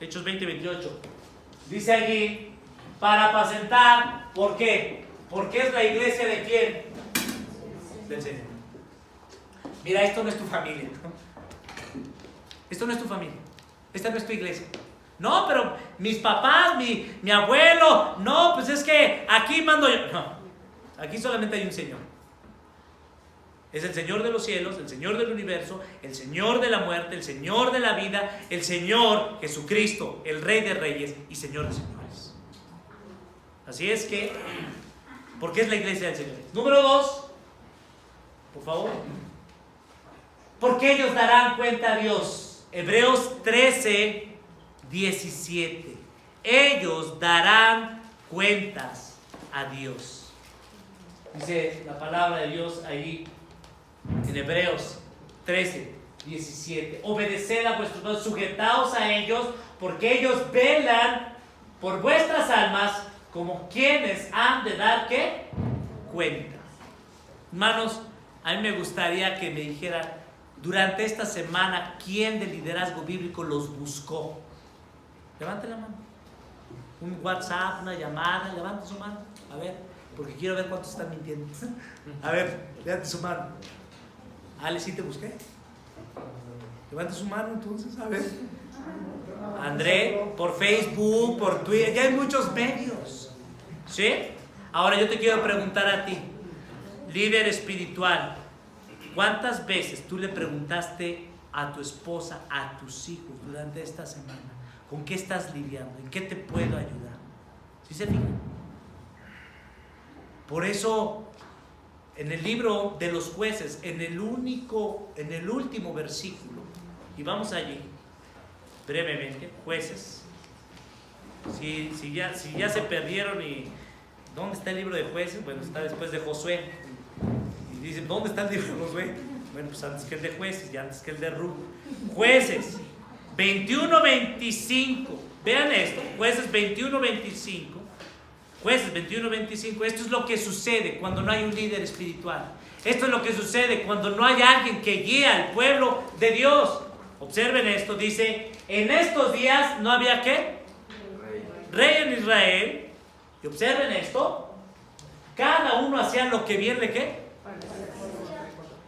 Hechos 20:28. Dice allí, para apacentar, ¿por qué? Porque es la iglesia de quién? Del Señor. Mira, esto no es tu familia. Esto no es tu familia. Esta no es tu iglesia. No, pero mis papás, mi abuelo. No, pues es que aquí mando yo. No, aquí solamente hay un Señor. Es el Señor de los cielos, el Señor del universo, el Señor de la muerte, el Señor de la vida, el Señor Jesucristo, el Rey de reyes y Señor de señores. Así es que, ¿por qué es la iglesia del Señor? Número 2, por favor. Porque ellos darán cuenta a Dios. Hebreos 13, 17. Ellos darán cuentas a Dios. Dice la palabra de Dios ahí en Hebreos 13, 17. Obedeced a vuestros padres, sujetaos a ellos, porque ellos velan por vuestras almas como quienes han de dar ¿qué? Cuenta. Hermanos, a mí me gustaría que me dijeran durante esta semana quién del liderazgo bíblico los buscó. Levante la mano. Un WhatsApp, una llamada, levante su mano. A ver, porque quiero ver cuántos están mintiendo. A ver, levante su mano. Ale, ¿sí te busqué? Levante su mano entonces, a ver. André, por Facebook, por Twitter, ya hay muchos medios. ¿Sí? Ahora yo te quiero preguntar a ti, líder espiritual, ¿cuántas veces tú le preguntaste a tu esposa, a tus hijos durante esta semana, con qué estás lidiando, en qué te puedo ayudar? ¿Sí se fijan? Por eso, en el libro de los jueces, en el último versículo, y vamos allí, brevemente, jueces, si ya se perdieron y ¿dónde está el libro de jueces? Bueno, está después de Josué. Y dicen, ¿dónde está el libro de Josué? Bueno, pues antes que el de jueces y antes que el de Rut. Jueces 21-25. Vean esto, jueces 21-25. Jueces 21-25. Esto es lo que sucede cuando no hay un líder espiritual. Esto es lo que sucede cuando no hay alguien que guía al pueblo de Dios. Observen esto, dice, en estos días no había ¿qué? Rey en Israel. Y observen esto, cada uno hacía lo que bien le ¿qué?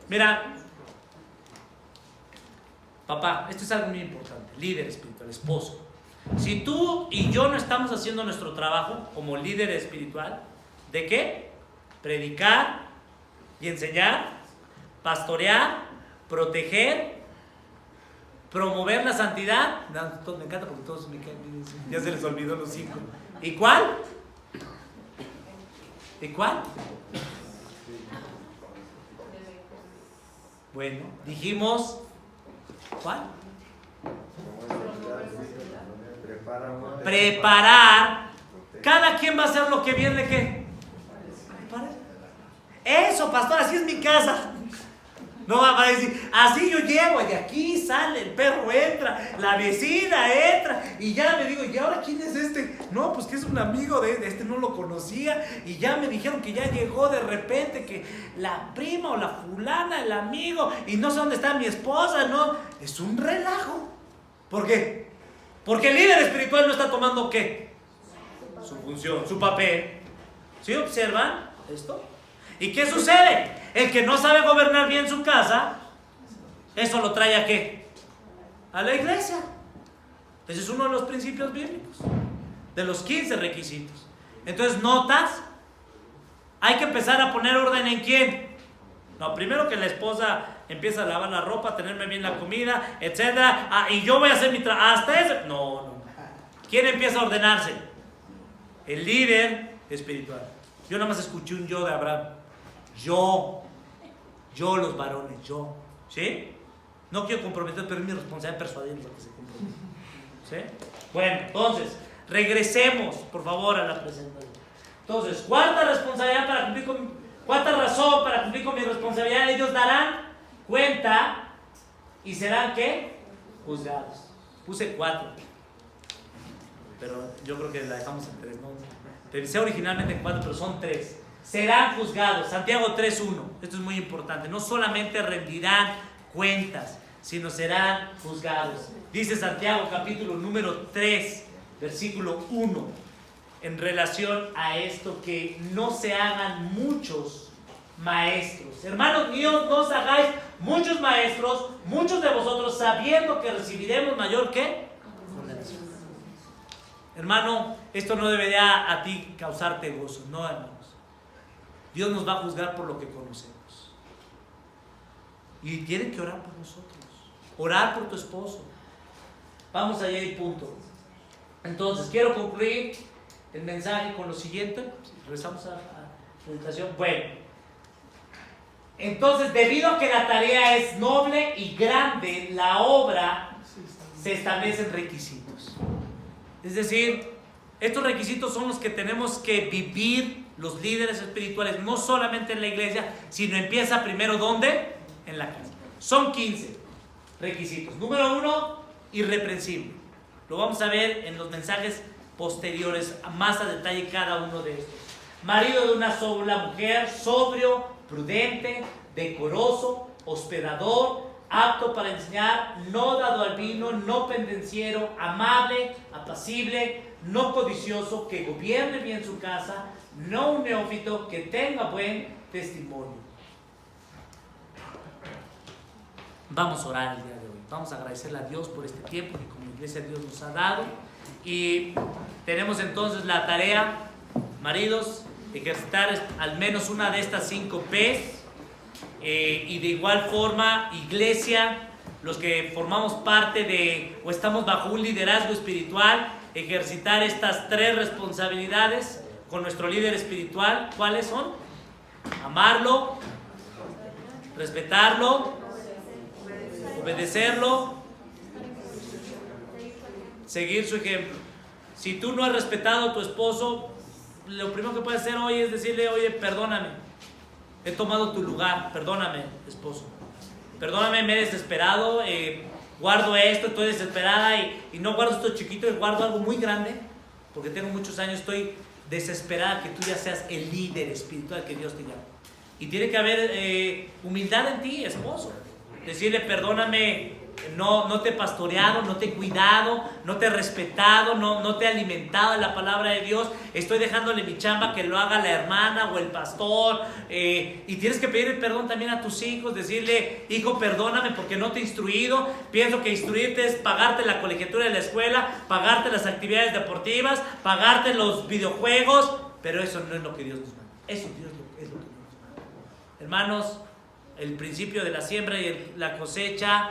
Mira, papá, esto es algo muy importante, líder espiritual, esposo. Si tú y yo no estamos haciendo nuestro trabajo como líder espiritual, ¿de qué? Predicar y enseñar, pastorear, proteger, promover la santidad. No, me encanta porque todos ya se les olvidó los 5. ¿Y cuál? ¿Y cuál? Bueno, dijimos, ¿cuál? Preparar. Cada quien va a hacer lo que bien le quede. Eso, pastor, así es mi casa. No va a decir, así yo llego, y aquí sale, el perro entra, la vecina entra, y ya me digo, ¿y ahora quién es este? No, pues que es un amigo de este, no lo conocía, y ya me dijeron que ya llegó de repente, que la prima o la fulana, el amigo, y no sé dónde está mi esposa, no, es un relajo. ¿Por qué? Porque el líder espiritual no está tomando ¿qué? Su función, su papel. ¿Sí observan esto? ¿Y qué sucede? El que no sabe gobernar bien su casa, eso lo trae ¿a qué? A la iglesia. Ese es uno de los principios bíblicos, de los 15 requisitos. Entonces, ¿notas? Hay que empezar a poner orden ¿en quién? No, primero que la esposa empieza a lavar la ropa, a tenerme bien la comida, etc. Y yo voy a hacer mi trabajo. Hasta eso. No. ¿Quién empieza a ordenarse? El líder espiritual. Yo nada más escuché un yo de Abraham. Yo los varones, yo. ¿Sí? No quiero comprometer, pero es mi responsabilidad persuadirlos a que se comprometan. ¿Sí? Bueno, entonces, regresemos, por favor, a la presentación. Entonces, cuarta razón para cumplir con mi responsabilidad, ellos darán cuenta y serán ¿qué? Juzgados. Puse 4, pero yo creo que la dejamos en 3, ¿no? Pensé originalmente en 4, pero son 3. Serán juzgados. Santiago 3:1. Esto es muy importante. No solamente rendirán cuentas, sino serán juzgados. Dice Santiago capítulo número 3, versículo 1. en relación a esto, que no se hagan muchos maestros. Hermanos míos, no os hagáis muchos maestros, muchos de vosotros, sabiendo que recibiremos mayor que condenación. Hermano, esto no debería a ti causarte gozo, no, hermanos. Dios nos va a juzgar por lo que conocemos. Y tienen que orar por nosotros, orar por tu esposo. Vamos allá al punto. Entonces, quiero concluir el mensaje con lo siguiente. Regresamos a la presentación. Bueno, entonces, debido a que la tarea es noble y grande, la obra se establecen requisitos. Es decir, estos requisitos son los que tenemos que vivir los líderes espirituales, no solamente en la iglesia, sino empieza primero ¿dónde? En la casa. Son 15 requisitos. Número 1, irreprensible. Lo vamos a ver en los mensajes posteriores, más a detalle cada uno de estos. Marido de una sola mujer, sobrio, prudente, decoroso, hospedador, apto para enseñar, no dado al vino, no pendenciero, amable, apacible, no codicioso, que gobierne bien su casa, no un neófito, que tenga buen testimonio. Vamos a orar el día de hoy. Vamos a agradecerle a Dios por este tiempo que como iglesia Dios nos ha dado. Y tenemos entonces la tarea, maridos, ejercitar al menos una de estas 5 P's. Y de igual forma, iglesia, los que formamos parte de o estamos bajo un liderazgo espiritual, ejercitar estas 3 responsabilidades con nuestro líder espiritual. ¿Cuáles son? Amarlo, respetarlo, obedecerlo, seguir su ejemplo. Si tú no has respetado a tu esposo, lo primero que puedes hacer hoy es decirle: oye, perdóname, he tomado tu lugar, perdóname, esposo, perdóname, me he desesperado, guardo esto, estoy desesperada y no guardo esto chiquito, guardo algo muy grande, porque tengo muchos años, estoy desesperada que tú ya seas el líder espiritual que Dios te llama. Y tiene que haber humildad en ti, esposo. Decirle: perdóname, no te he pastoreado, no te he cuidado, no te he respetado, no te he alimentado en la palabra de Dios. Estoy dejándole mi chamba que lo haga la hermana o el pastor. Y tienes que pedir perdón también a tus hijos. Decirle: hijo, perdóname porque no te he instruido. Pienso que instruirte es pagarte la colegiatura de la escuela, pagarte las actividades deportivas, pagarte los videojuegos. Pero eso no es lo que Dios nos manda. Eso Dios es lo que Dios nos manda. Hermanos, el principio de la siembra y la cosecha,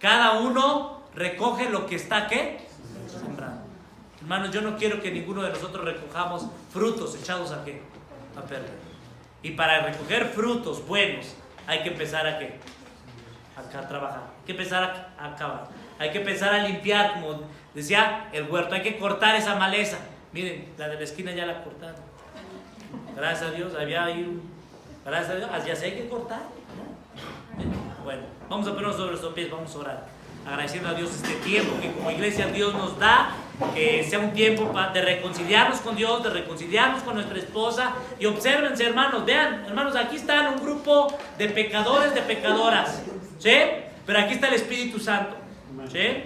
cada uno recoge lo que está, ¿qué? Sembrando. Hermanos, yo no quiero que ninguno de nosotros recojamos frutos echados a ¿qué? A perder. Y para recoger frutos buenos hay que empezar a ¿qué? A trabajar. Hay que empezar a acabar. Hay que empezar a limpiar, como decía el huerto. Hay que cortar esa maleza. Miren, la de la esquina ya la cortaron. Gracias a Dios, había ahí gracias a Dios, ya se hay que cortar. Bueno, vamos a ponernos sobre nuestros pies, vamos a orar, agradeciendo a Dios este tiempo que como iglesia Dios nos da, que sea un tiempo de reconciliarnos con Dios, de reconciliarnos con nuestra esposa. Y obsérvense, hermanos, vean, hermanos, aquí están un grupo de pecadores, de pecadoras, ¿sí? Pero aquí está el Espíritu Santo, ¿sí?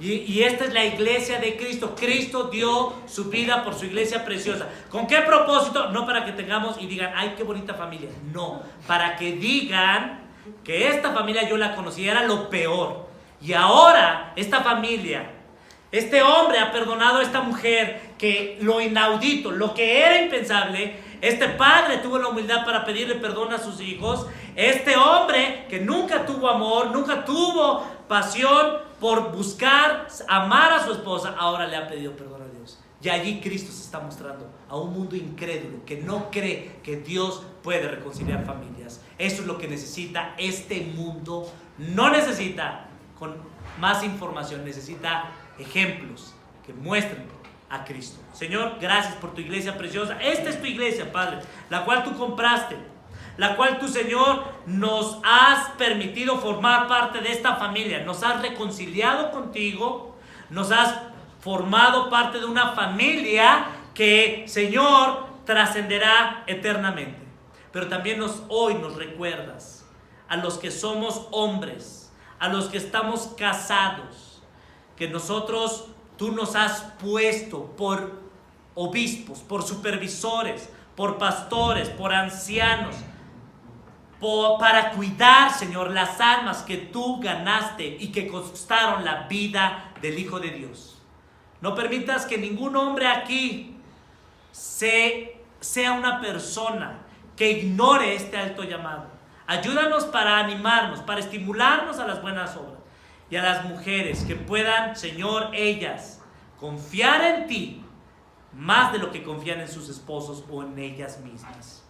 Y esta es la iglesia de Cristo. Cristo dio su vida por su iglesia preciosa. ¿Con qué propósito? No para que tengamos y digan: ay, qué bonita familia. No, para que digan que esta familia yo la conocí, era lo peor. Y ahora esta familia, este hombre ha perdonado a esta mujer, que lo inaudito, lo que era impensable, este padre tuvo la humildad para pedirle perdón a sus hijos. Este hombre que nunca tuvo amor, nunca tuvo pasión por buscar amar a su esposa, ahora le ha pedido perdón a Dios. Y allí Cristo se está mostrando a un mundo incrédulo que no cree que Dios puede reconciliar familias. Eso es lo que necesita este mundo. No necesita con más información, necesita ejemplos que muestren a Cristo. Señor, gracias por tu iglesia preciosa. Esta es tu iglesia, Padre, la cual tú compraste, la cual tú, Señor, nos has permitido formar parte de esta familia. Nos has reconciliado contigo, nos has formado parte de una familia que, Señor, trascenderá eternamente. Pero también hoy nos recuerdas a los que somos hombres, a los que estamos casados, que nosotros, tú nos has puesto por obispos, por supervisores, por pastores, por ancianos, para cuidar, Señor, las almas que tú ganaste y que costaron la vida del Hijo de Dios. No permitas que ningún hombre aquí sea una persona que ignore este alto llamado. Ayúdanos para animarnos, para estimularnos a las buenas obras. Y a las mujeres que puedan, Señor, ellas confiar en ti más de lo que confían en sus esposos o en ellas mismas.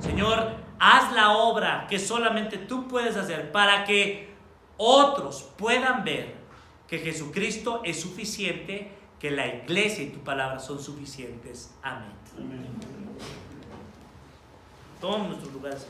Señor, haz la obra que solamente tú puedes hacer para que otros puedan ver que Jesucristo es suficiente, que la iglesia y tu palabra son suficientes. Amén. Amén. Tomen nuestros lugares.